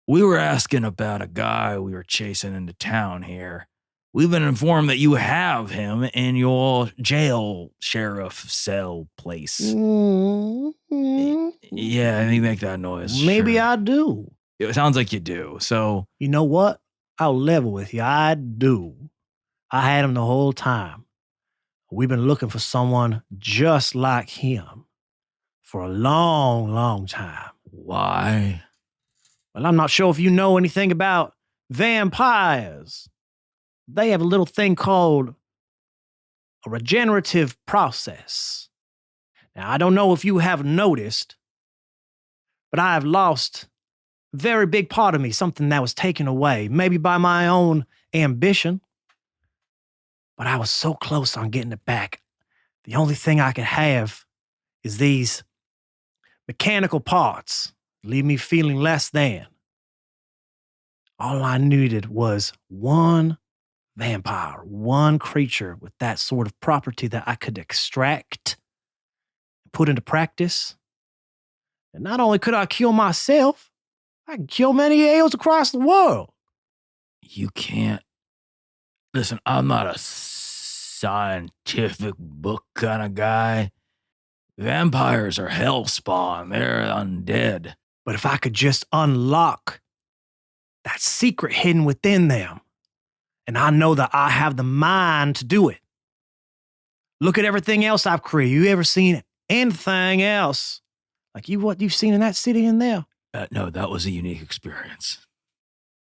we were asking about a guy we were chasing into town here. We've been informed that you have him in your jail sheriff cell place. Mm-hmm. Yeah, I think you make that noise. Maybe sure. I do. It sounds like you do. So, You know what? I'll level with you. I do. I had him the whole time. We've been looking for someone just like him for a long, long time. why? Well, I'm not sure if you know anything about vampires. They have a little thing called a regenerative process. Now, I don't know if you have noticed, but I have lost a very big part of me, something that was taken away, maybe by my own ambition. But I was so close on getting it back. The only thing I could have is these mechanical parts, leave me feeling less than. All I needed was one vampire, one creature with that sort of property that I could extract, put into practice. And not only could I kill myself, I can kill many AOs across the world. You can't. Listen, I'm not a scientific book kind of guy. Vampires are hellspawn. They're undead. But if I could just unlock that secret hidden within them, and I know that I have the mind to do it. Look at everything else I've created. You ever seen anything else like what you've seen in that city in there? No, that was a unique experience.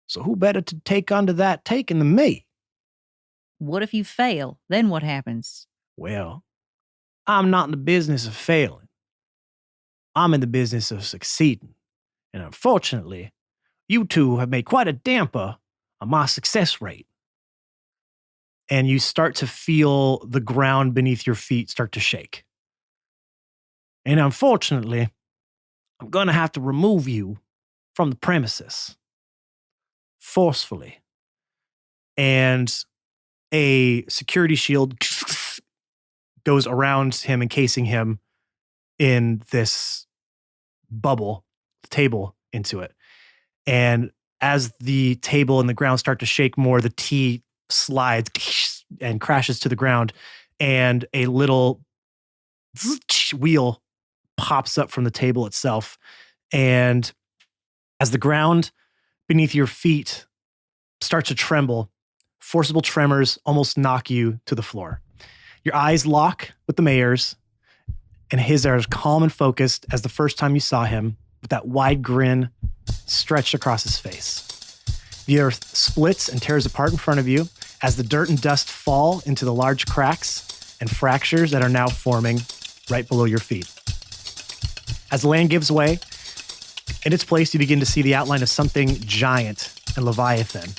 So who better to take under that taking than me? What if you fail? Then what happens? Well, I'm not in the business of failing. I'm in the business of succeeding. And unfortunately, you two have made quite a damper on my success rate. And you start to feel the ground beneath your feet start to shake. And unfortunately, I'm going to have to remove you from the premises forcefully. And a security shield goes around him, encasing him in this bubble, table into it. And as the table and the ground start to shake more, the T slides and crashes to the ground, and a little wheel pops up from the table itself. And as the ground beneath your feet starts to tremble, forcible tremors almost knock you to the floor. Your eyes lock with the mayor's, and his are as calm and focused as the first time you saw him, with that wide grin stretched across his face. The earth splits and tears apart in front of you as the dirt and dust fall into the large cracks and fractures that are now forming right below your feet. As the land gives way, in its place you begin to see the outline of something giant and leviathan.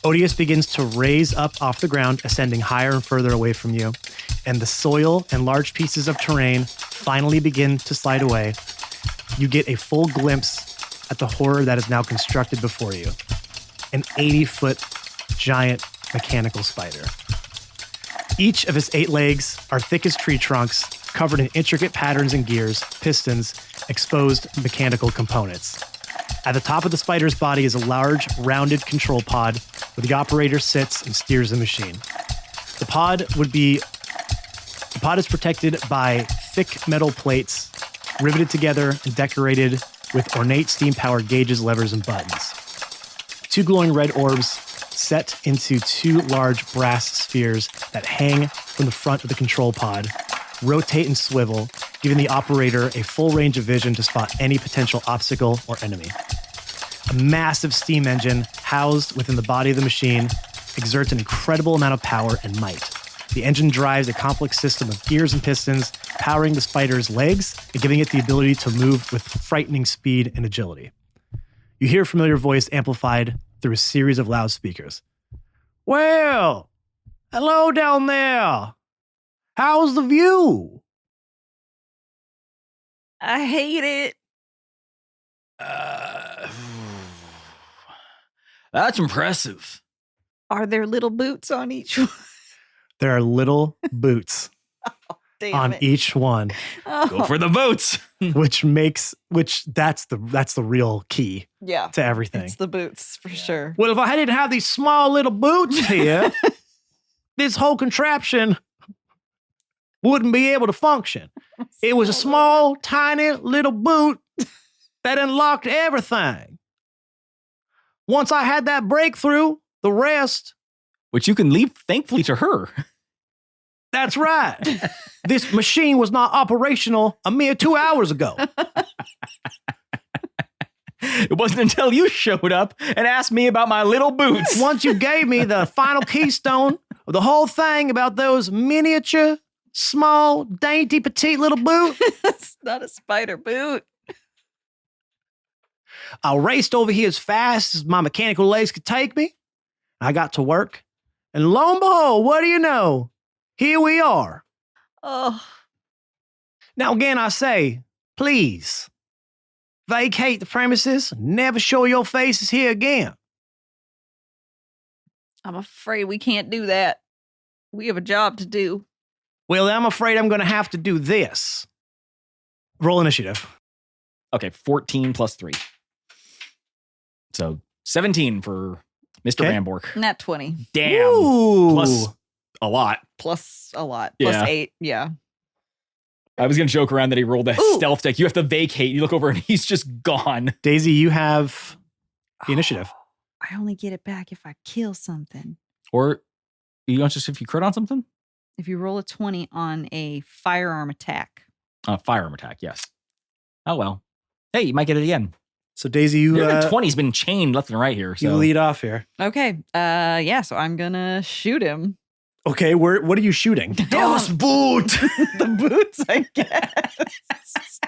Odious begins to raise up off the ground, ascending higher and further away from you, and the soil and large pieces of terrain finally begin to slide away. You get a full glimpse at the horror that is now constructed before you. An 80-foot giant mechanical spider. Each of its 8 legs are thick as tree trunks, covered in intricate patterns and gears, pistons, exposed mechanical components. At the top of the spider's body is a large, rounded control pod where the operator sits and steers the machine. The pod is protected by thick metal plates riveted together and decorated with ornate steam-powered gauges, levers, and buttons. 2 glowing red orbs set into 2 large brass spheres that hang from the front of the control pod, rotate and swivel, giving the operator a full range of vision to spot any potential obstacle or enemy. A massive steam engine housed within the body of the machine exerts an incredible amount of power and might. The engine drives a complex system of gears and pistons, powering the spider's legs and giving it the ability to move with frightening speed and agility. You hear a familiar voice amplified through a series of loudspeakers. Well, hello down there. How's the view? I hate it. That's impressive. Are there little boots on each one? There are little boots Damn on it. each one, Go for the boots. that's the real key Yeah. to everything. It's the boots for sure. Well, if I didn't have these small little boots here, this whole contraption wouldn't be able to function. It was a small, tiny little boot that unlocked everything. Once I had that breakthrough, the rest, Which you can leave, thankfully, to her. that's right. This machine was not operational a mere 2 hours ago. It wasn't until you showed up and asked me about my little boots. Once you gave me the final keystone of the whole thing about those miniature, small, dainty, petite little boot, It's not a spider boot. I raced over here as fast as my mechanical legs could take me. I got to work. And lo and behold, what do you know? Here we are. Oh, Now, again, I say, please, vacate the premises. Never show your faces here again. I'm afraid we can't do that. We have a job to do. Well, I'm afraid I'm going to have to do this. Roll initiative. Okay, 14 plus 3. So 17 for Mr. Okay. Rambork. Nat 20 Damn. Ooh. Plus a lot. plus a lot. Plus Yeah. 8. Yeah. I was going to joke around that he rolled a Ooh. stealth deck. You have to vacate. You look over and he's just gone. Daisy, you have the initiative. I only get it back if I kill something. Or you don't just if you crit on something? If you roll a 20 on a firearm attack. Firearm attack, yes. Oh, well. Hey, you might get it again. So, Daisy, you, Your 20's been chained left and right here. So you lead off here. Okay. Yeah, so I'm gonna shoot him. Okay, what are you shooting? Das Boot! The boots, I guess.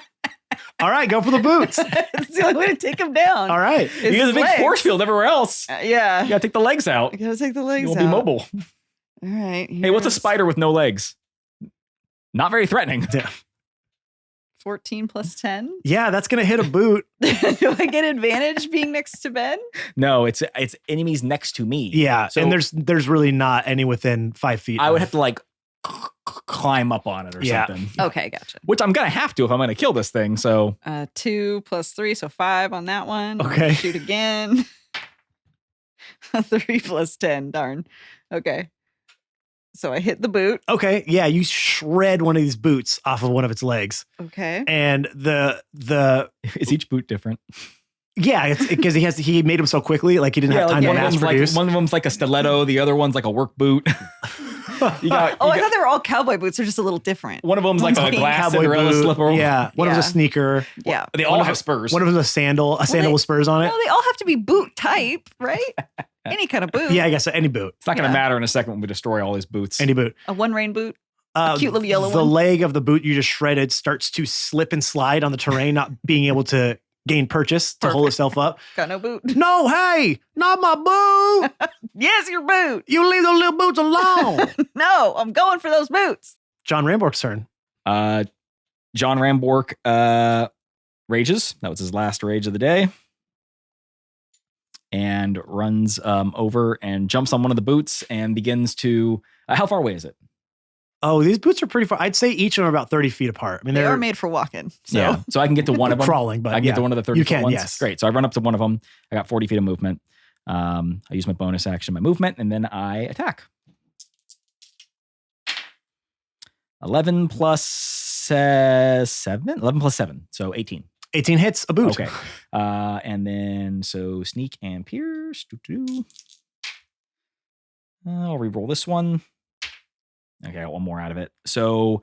All right, go for the boots. It's the only way to take him down. All right. Is you got a his big legs. force field everywhere else. Yeah. You gotta take the legs out. I gotta take the legs You won't out. be mobile. All right. Hey, what's a here's spider with no legs? Not very threatening. 14 plus 10. Yeah, that's going to hit a boot. Do I get advantage being next to Ben? No, it's enemies next to me. Yeah, So- and there's really not any within 5 feet. I would of- have to like climb up on it or Yeah. something. Okay, gotcha. Which I'm gonna have to if I'm gonna kill this thing. So 2 plus 3, so 5 on that one. Okay. Shoot again. 3 plus 10. Darn. Okay. So I hit the boot. Okay, yeah, you shred one of these boots off of one of its legs, Okay. and the is each boot different? yeah, it's because he made them so quickly, like he didn't have time to one of mass them's produce. one of them's like a stiletto, the other one's like a work boot. You got, Oh, you I got- thought they were all cowboy boots. They're just a little different. one of them's like a One's glass Cowboy Cinderella boot, slipper. yeah. One of Yeah. them's a sneaker. Yeah. They One all of have them- spurs. One of them's a sandal they- with spurs on it. Well, they all have to be boot type, right? Any kind of boot. Yeah, I guess so, any boot, It's not gonna Yeah. matter in a second when we destroy all his boots. any boot. A one rain boot. cute little yellow the one. leg of the boot you just shredded starts to slip and slide on the terrain, not being able to gain purchase to hold Perfect. itself up. Got no boot. No, hey, not my boot. Yes, your boot. You leave those little boots alone. No, I'm going for those boots. John Rambork's turn. John Rambork rages. That was his last rage of the day. And runs over and jumps on one of the boots and begins to. How far away is it? Oh, these boots are pretty far. I'd say each of them are about 30 feet apart. I mean, They they're are made for walking. So Yeah. So I can get to one of them. crawling, but I can yeah. get to one of the 30 You foot can, ones. yes. Great. So I run up to one of them. I got 40 feet of movement. I use my bonus action, my movement, and then I attack. 11 plus 7. 11 plus 7. So 18. 18 hits a boot. Okay. And then so sneak and pierce. I'll re-roll this one. Okay, I got one more out of it. So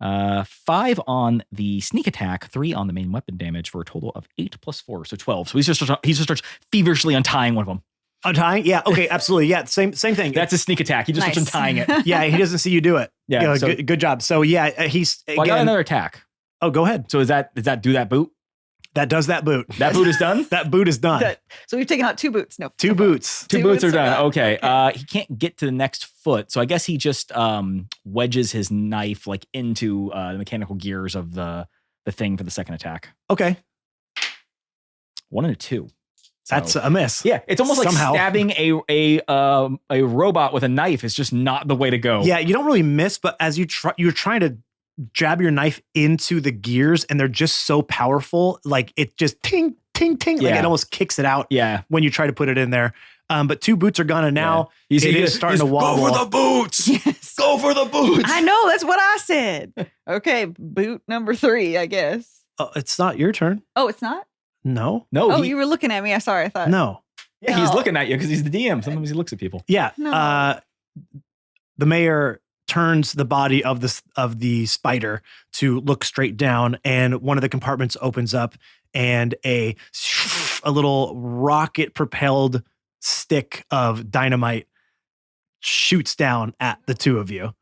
5 on the sneak attack, 3 on the main weapon damage for a total of 8 plus 4, so 12. So he just starts feverishly untying one of them. Untying? Yeah. Okay. Absolutely. Yeah. Same thing. That's a sneak attack. He just starts untying it. Yeah. He doesn't see you do it. Yeah. So, good job. So yeah, he's I got another attack. Oh, go ahead. So does that do that boot? That does that boot. That boot is done? That boot is done. So we've taken out 2 boots. No. Two boots. Two boots are done. done. Okay. He can't get to the next foot. So I guess he just wedges his knife like into the mechanical gears of the thing for the second attack. Okay. 1 and a 2. So, That's a miss. yeah, it's almost Somehow. like stabbing a robot with a knife is just not the way to go. Yeah, you don't really miss, but as you're trying to jab your knife into the gears, and they're just so powerful, like it just ting ting ting, like Yeah. it almost kicks it out Yeah. when you try to put it in there. But 2 boots are gone, and now He's it is starting to wobble. Go for the boots. Yes. Go for the boots. I know. That's what I said. Okay. Boot number 3, I guess. It's not your turn. Oh, it's not? No, No, Oh, he, you were looking at me. I'm sorry. I thought. no. yeah, he's No. looking at you because he's the DM. Sometimes he looks at people. Yeah. No. The mayor turns the body of the spider to look straight down, and one of the compartments opens up, and a little rocket propelled stick of dynamite shoots down at the 2 of you.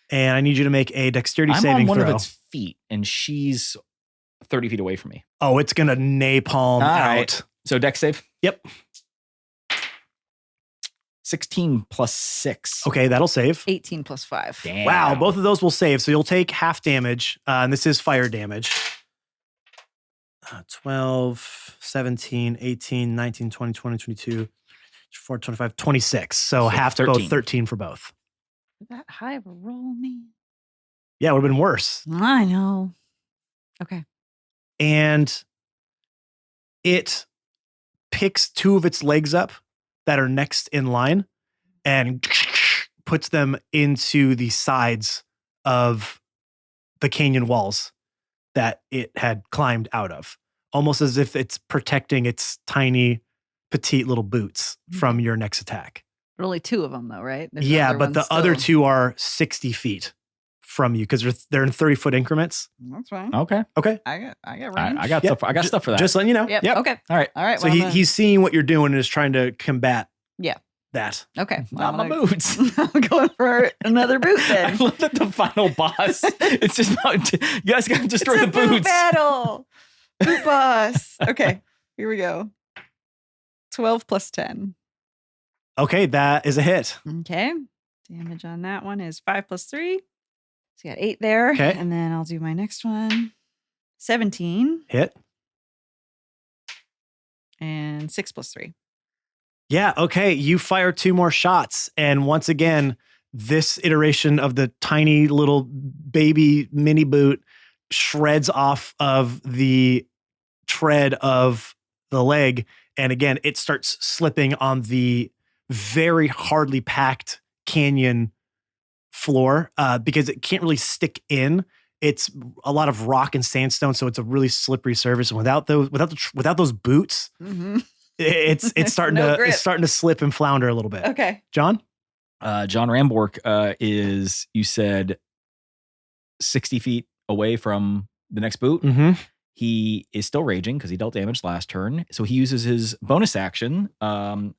And I need you to make a dexterity I'm saving on one throw. of its feet, and she's 30 feet away from me. Oh, it's gonna napalm All out. right. So dex save. Yep. 16 plus 6. Okay, that'll save. 18 plus 5. Damn. Wow, both of those will save. So you'll take half damage, and this is fire damage. 12, 17, 18, 19, 20, 20, 22, 24, 25, 26. So half to both, 13. 13 for both. Is that high of a roll, man? Yeah, it would have been worse. I know. Okay. And it picks 2 of its legs up that are next in line and puts them into the sides of the canyon walls that it had climbed out of, almost as if it's protecting its tiny, petite little boots from your next attack. But only 2 of them, though, right? There's Yeah, other but the ones other still- 2 are 60 feet from you because they're in 30-foot increments. That's fine. Okay. Okay. I got I range. got Yep. stuff. I got stuff for that. Just letting you know. Yep. Yep. Okay. All right. All right. So well, he's seeing what you're doing and is trying to combat Yeah. that. okay. Not my gonna- boots. I'm going for another boot I then. love that the final boss. It's just about you guys got to destroy It's the a boot boots. battle. Boot boss. Okay. Here we go. 12 plus 10. Okay, that is a hit. Okay. Damage on that one is 5 plus 3. So you got 8 there. Okay. And then I'll do my next one. 17 Hit. and 6 plus 3. Yeah, okay. You fire 2 more shots. And once again, this iteration of the tiny little baby mini boot shreds off of the tread of the leg. And again, it starts slipping on the very hardly packed canyon floor because it can't really stick in. It's a lot of rock and sandstone, so it's a really slippery surface. And without those boots, Mm-hmm. it's starting No to grip. it's starting to slip and flounder a little bit. Okay. John? John Rambork is, you said, 60 feet away from the next boot. Mm-hmm. He is still raging because he dealt damage last turn. So he uses his bonus action,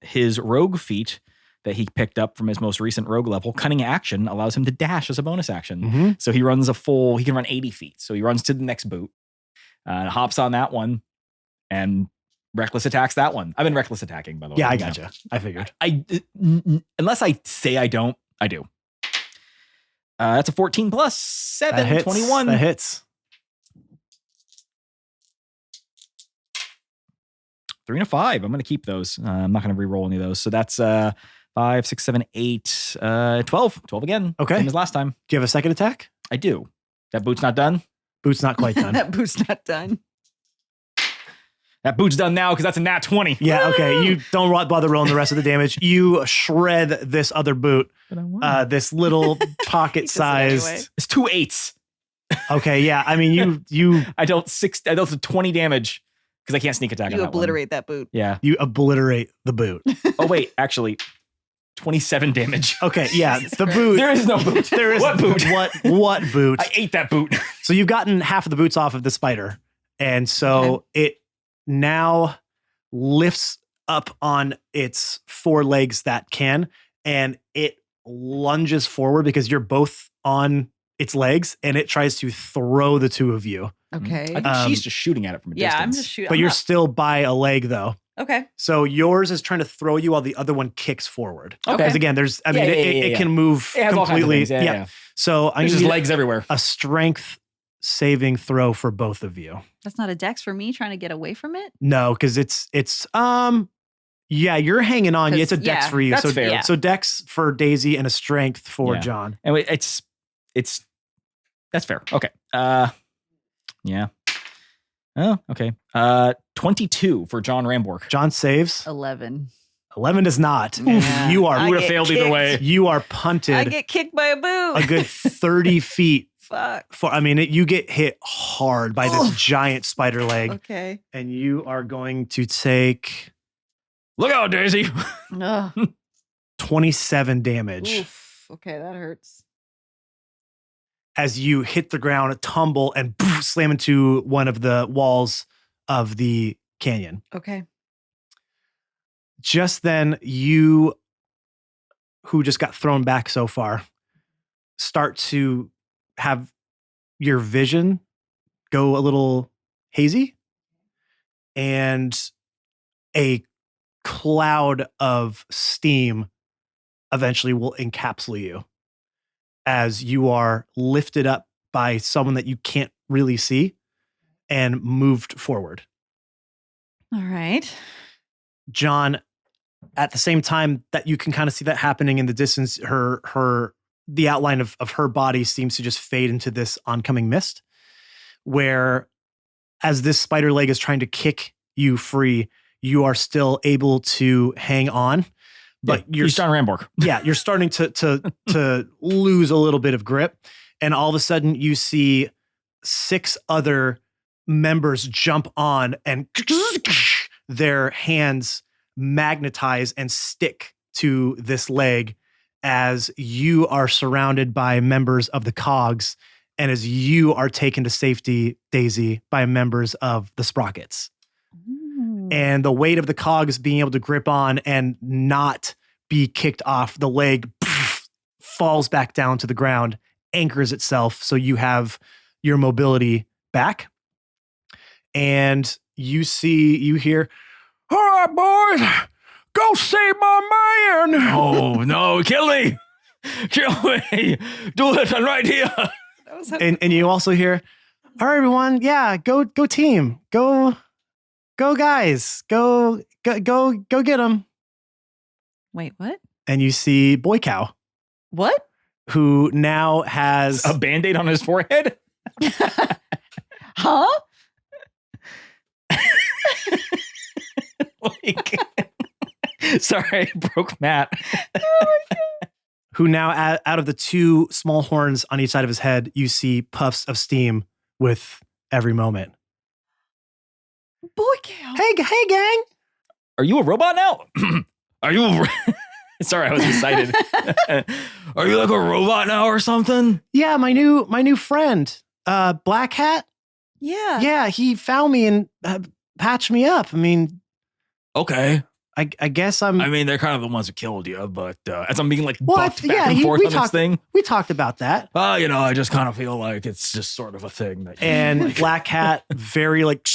his rogue feat that he picked up from his most recent rogue level. Cunning action allows him to dash as a bonus action. Mm-hmm. So he can run 80 feet. So he runs to the next boot, hops on that one, and reckless attacks that one. I've been reckless attacking, by the way. Yeah, I You know. gotcha. I figured. Unless I say I don't, I do. That's a 14 plus 7, That hits. 21. That hits. 3 and a 5. I'm going to keep those. I'm not going to re-roll any of those. So that's 5, 6, 7, 8, 12. 12 again. Okay. Same as last time. Do you have a second attack? I do. That boot's not done. Boot's not quite done. That boot's not done. That boot's done now because that's a nat 20. Yeah, okay. You don't bother rolling the rest of the damage. You shred this other boot, this little He pocket-sized. does it anyway. It's 2 8s. Okay, yeah. I mean, you I dealt 20 damage because I can't sneak attack on You that one. obliterate that boot. Yeah. you obliterate the boot. Oh, wait. Actually, 27 damage. Okay, yeah, the boot. There is no boot. There is what boot? What boot? I ate that boot. So you've gotten half of the boots off of the spider, and so it now lifts up on its four legs that can, and it lunges forward because you're both on its legs, and it tries to throw the two of you. Okay. I think she's just shooting at it from a Yeah, distance. I'm just shooting. But you're still by a leg, though. Okay. So yours is trying to throw you while the other one kicks forward. Okay. Because again, there's, I mean, it can move It has all kinds of completely. things. Yeah. So I There's need just legs everywhere. a strength saving throw for both of you. That's not a dex for me trying to get away from it. No, because it's yeah, you're hanging on. It's a dex for you. That's so fair. Yeah. So dex for Daisy and a strength for Yeah. John. And it's that's fair. Okay. Yeah. Oh, okay. 22 for John Ramborg. John saves. 11. 11 does not. Yeah. You I are would have get failed either kicked. way. you are I punted get kicked by a boot. a good 30 feet. Fuck. You get hit hard by this giant spider leg, Okay. and you are going to take Look out, Daisy. Ugh. 27 damage Oof. Okay, that hurts. as you hit the ground, tumble, and slam into one of the walls of the canyon. Okay. Just then, you, who just got thrown back so far, start to have your vision go a little hazy, and a cloud of steam eventually will encapsulate you as you are lifted up by someone that you can't really see and moved forward. All right. John, at the same time that you can kind of see that happening in the distance, the outline of her body seems to just fade into this oncoming mist, where as this spider leg is trying to kick you free, you are still able to hang on, but you're John Ramborg. yeah, you're starting to lose a little bit of grip. And all of a sudden you see 6 other members jump on, and their hands magnetize and stick to this leg as you are surrounded by members of the cogs, and as you are taken to safety, Daisy, by members of the sprockets. And the weight of the cogs being able to grip on and not be kicked off the leg falls back down to the ground, anchors itself, so you have your mobility back. And you hear, "All right, boys, go save my man." Oh, no, kill me. Kill me. Do it. I'm right here. That was And you also hear, "All right, everyone, yeah, go team, go guys, go get them." Wait, what? And you see Boy Cow, What? who now has A Band-Aid on his forehead. Huh? Like, sorry, I broke Matt. who now out of the 2 small horns on each side of his head, you see puffs of steam with every moment. Boy cow. Hey gang. Are you a robot now? Are you? Sorry, I was excited. Are you like a robot now or something? Yeah, my new friend, Black Hat. Yeah. Yeah, he found me and patched me up. I mean, Okay. I guess I'm. I mean, they're kind of the ones who killed you, but as I'm being like Well, buffed back and forth on this thing. We talked about that. I just kind of feel like it's just sort of a thing that. And Black Hat very like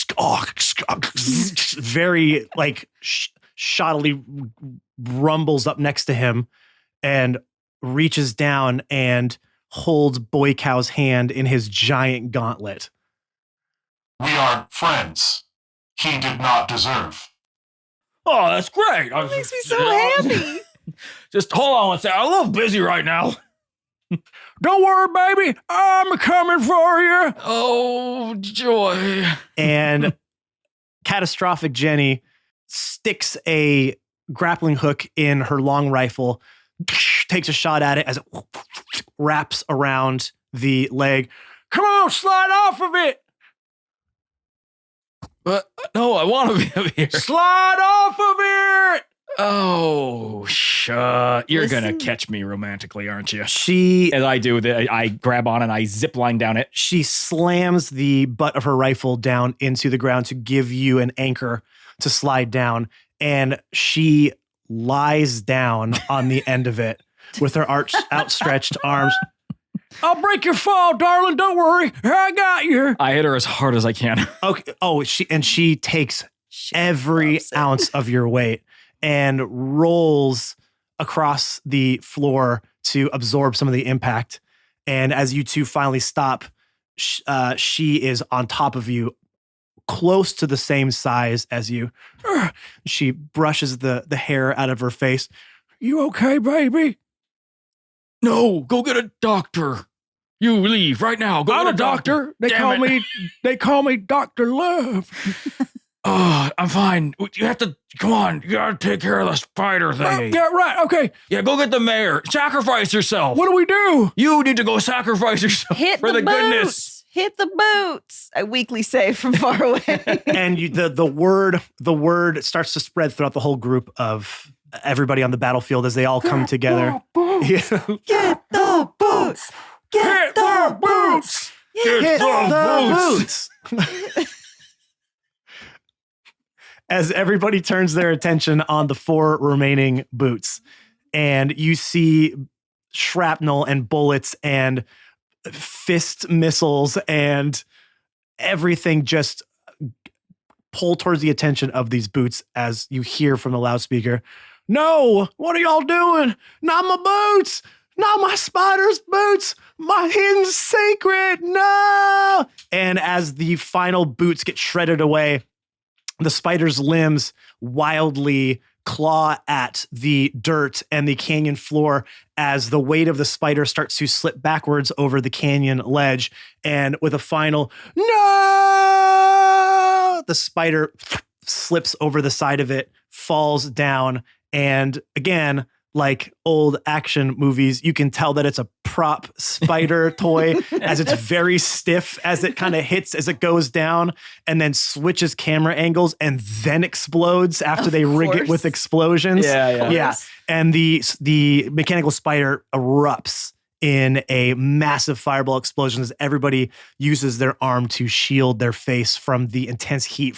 very like shoddily rumbles up next to him and reaches down and holds Boy Cow's hand in his giant gauntlet. We are friends. He did not deserve. Oh, that's great. That makes me so happy. Just hold on one second. I'm a little busy right now. Don't worry, baby. I'm coming for you. Oh, joy. And Catastrophic Jenny sticks a grappling hook in her long rifle, takes a shot at it as it wraps around the leg. Come on, slide off of it. But no, I want to be up here. Slide off of it. Oh, you're going to Listen. catch me romantically, aren't you? She As I do, I grab on and I zip line down it. she slams the butt of her rifle down into the ground to give you an anchor to slide down, and she lies down on the end of it with her outstretched arms. I'll break your fall, darling. Don't worry. I got you. I hit her as hard as I can. Okay. Oh, she takes every loves it. ounce of your weight and rolls across the floor to absorb some of the impact. And as you two finally stop, she is on top of you, close to the same size as you. She brushes the hair out of her face. You okay, baby? No, go get a doctor. You leave right now. Go I'm get a doctor. They call me Dr. Love. Oh, I'm fine. You have to, come on. You gotta take care of the spider thing. Yeah, right. Okay. Yeah, go get the mayor. Sacrifice yourself. What do we do? You need to go sacrifice yourself Hit for the the boots. goodness. Hit the boots. I weakly say from far away. And the word starts to spread throughout the whole group of everybody on the battlefield as they all come together. Yeah. Get the boots. Get the boots. Hit the boots. As everybody turns their attention on the 4 remaining boots, and you see shrapnel and bullets and fist missiles and everything just pull towards the attention of these boots as you hear from the loudspeaker, "No, what are y'all doing? Not my boots! Not my spider's boots! My hidden secret! No!" And as the final boots get shredded away, the spider's limbs wildly claw at the dirt and the canyon floor as the weight of the spider starts to slip backwards over the canyon ledge. And with a final "no," the spider slips over the side of it, falls down, and again, like old action movies, you can tell that it's a prop spider toy as it's very stiff as it kind of hits as it goes down and then switches camera angles and then explodes after they rig it with explosions. Yeah. And the mechanical spider erupts in a massive fireball explosion as everybody uses their arm to shield their face from the intense heat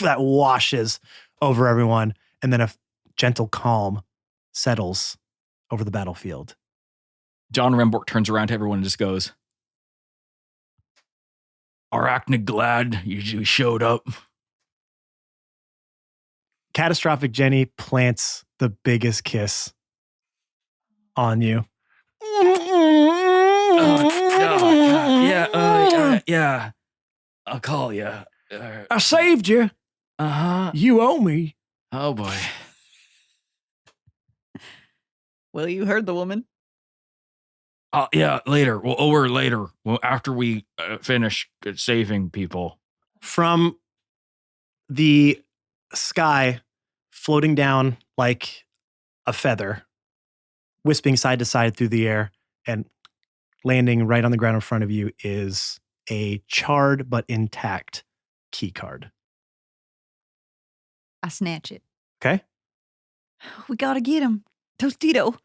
that washes over everyone. And then a gentle calm settles over the battlefield. John Rembork turns around to everyone and just goes, "Arachnid glad you showed up." Catastrophic Jenny plants the biggest kiss on you. Yeah. I'll call you. I saved you. Uh-huh. You owe me. Oh, boy. Well, you heard the woman. Yeah, later. Well, over later. Well, after we finish saving people. From the sky, floating down like a feather, wisping side to side through the air, and landing right on the ground in front of you is a charred but intact key card. I snatch it. Okay. We gotta get him. Tostito.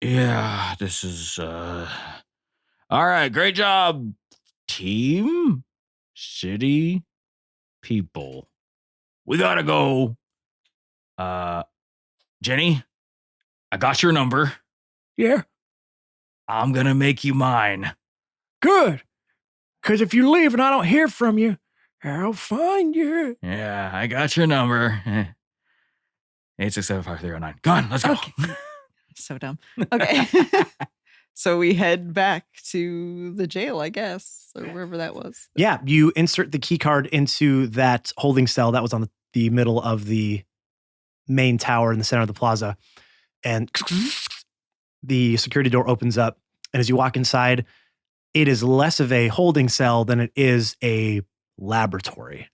Yeah, this is all right. Great job, team, city, people. We gotta go. Jenny, I got your number. Yeah. I'm gonna make you mine. Good. Because if you leave and I don't hear from you, I'll find you. Yeah, I got your number. 8675309. Go on, let's go. Okay. So dumb. Okay. So we head back to the jail, I guess, or wherever that was. Yeah, you insert the key card into that holding cell that was on the middle of the main tower in the center of the plaza. And the security door opens up. And as you walk inside, it is less of a holding cell than it is a laboratory.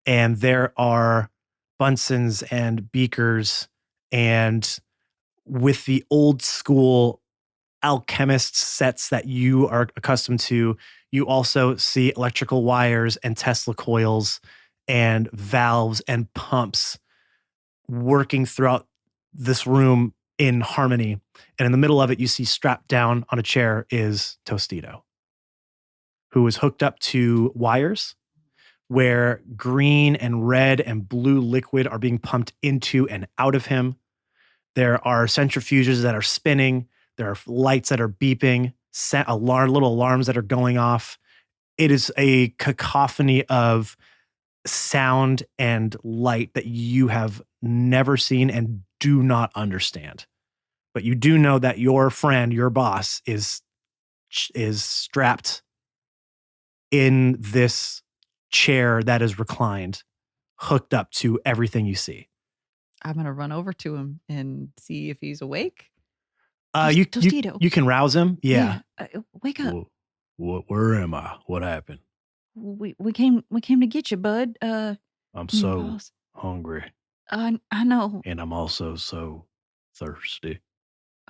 And there are Bunsen's and beakers, and with the old school alchemist sets that you are accustomed to, you also see electrical wires and Tesla coils and valves and pumps working throughout this room in harmony. And in the middle of it, you see strapped down on a chair is Tostito, who is hooked up to wires where green and red and blue liquid are being pumped into and out of him. There are centrifuges that are spinning. There are lights that are beeping, little alarms that are going off. It is a cacophony of sound and light that you have never seen and do not understand. But you do know that your friend, your boss, is strapped in this chair that is reclined, hooked up to everything you see. I'm going to run over to him and see if he's awake. You Tostito. You can rouse him. Yeah. Wake up. Where am I? What happened? We came to get you, bud. I'm so hungry. I know. And I'm also so thirsty.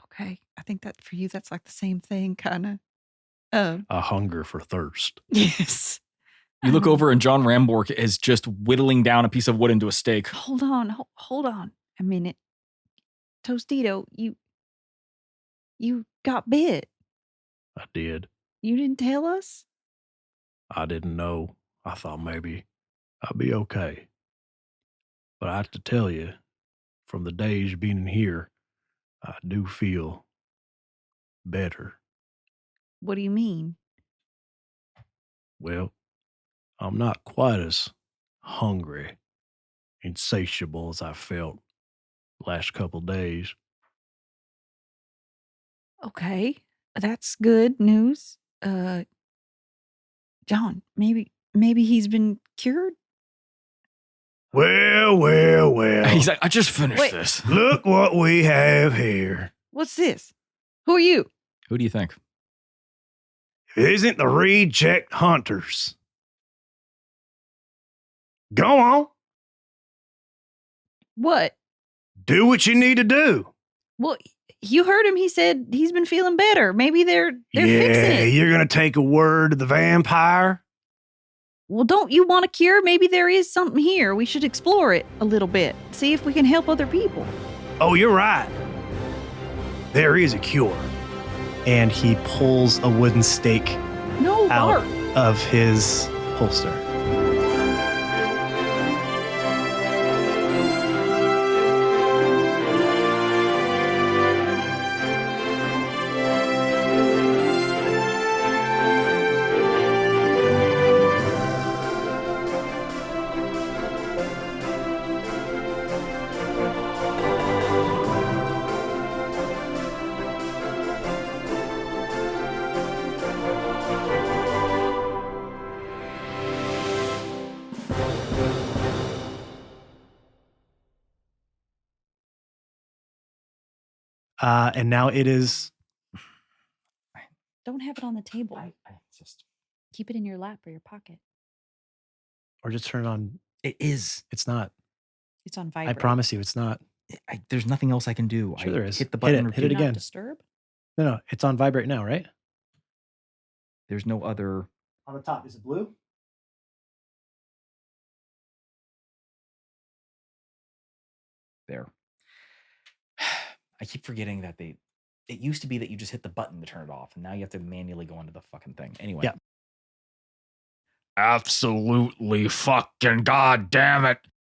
Okay. I think that for you, that's like the same thing, kind of. A hunger for thirst. Yes. You look over and John Rambork is just whittling down a piece of wood into a steak. Hold on a minute. Tostito, you got bit. I did. You didn't tell us? I didn't know. I thought maybe I'd be okay. But I have to tell you, from the days being here, I do feel better. What do you mean? Well, I'm not quite as hungry, insatiable as I felt last couple days. Okay. That's good news. John, maybe he's been cured? Well. He's like, I just finished Wait. this. Look what we have here. What's this? Who are you? Who do you think? Isn't the reject hunters? Go on. What? Do what you need to do. Well, you heard him. He said he's been feeling better. Maybe they're fixing it. You're going to take a word to the vampire? Well, don't you want a cure? Maybe there is something here. We should explore it a little bit. See if we can help other people. Oh, you're right. There is a cure. And he pulls a wooden stake No, out Bart. of his holster. And now it is. Don't have it on the table. Just Keep it in your lap or your pocket. Or just turn it on. it is. It's not. It's on I vibrate. promise you, it's not. There's nothing else I can do. Sure there is. Hit the button. Hit it Do not again. disturb. No, it's on vibrate now, right? There's no other. On the top, is it blue? There. I keep forgetting that it used to be that you just hit the button to turn it off, and now you have to manually go into the fucking thing. Anyway. Yeah. Absolutely fucking goddamn it.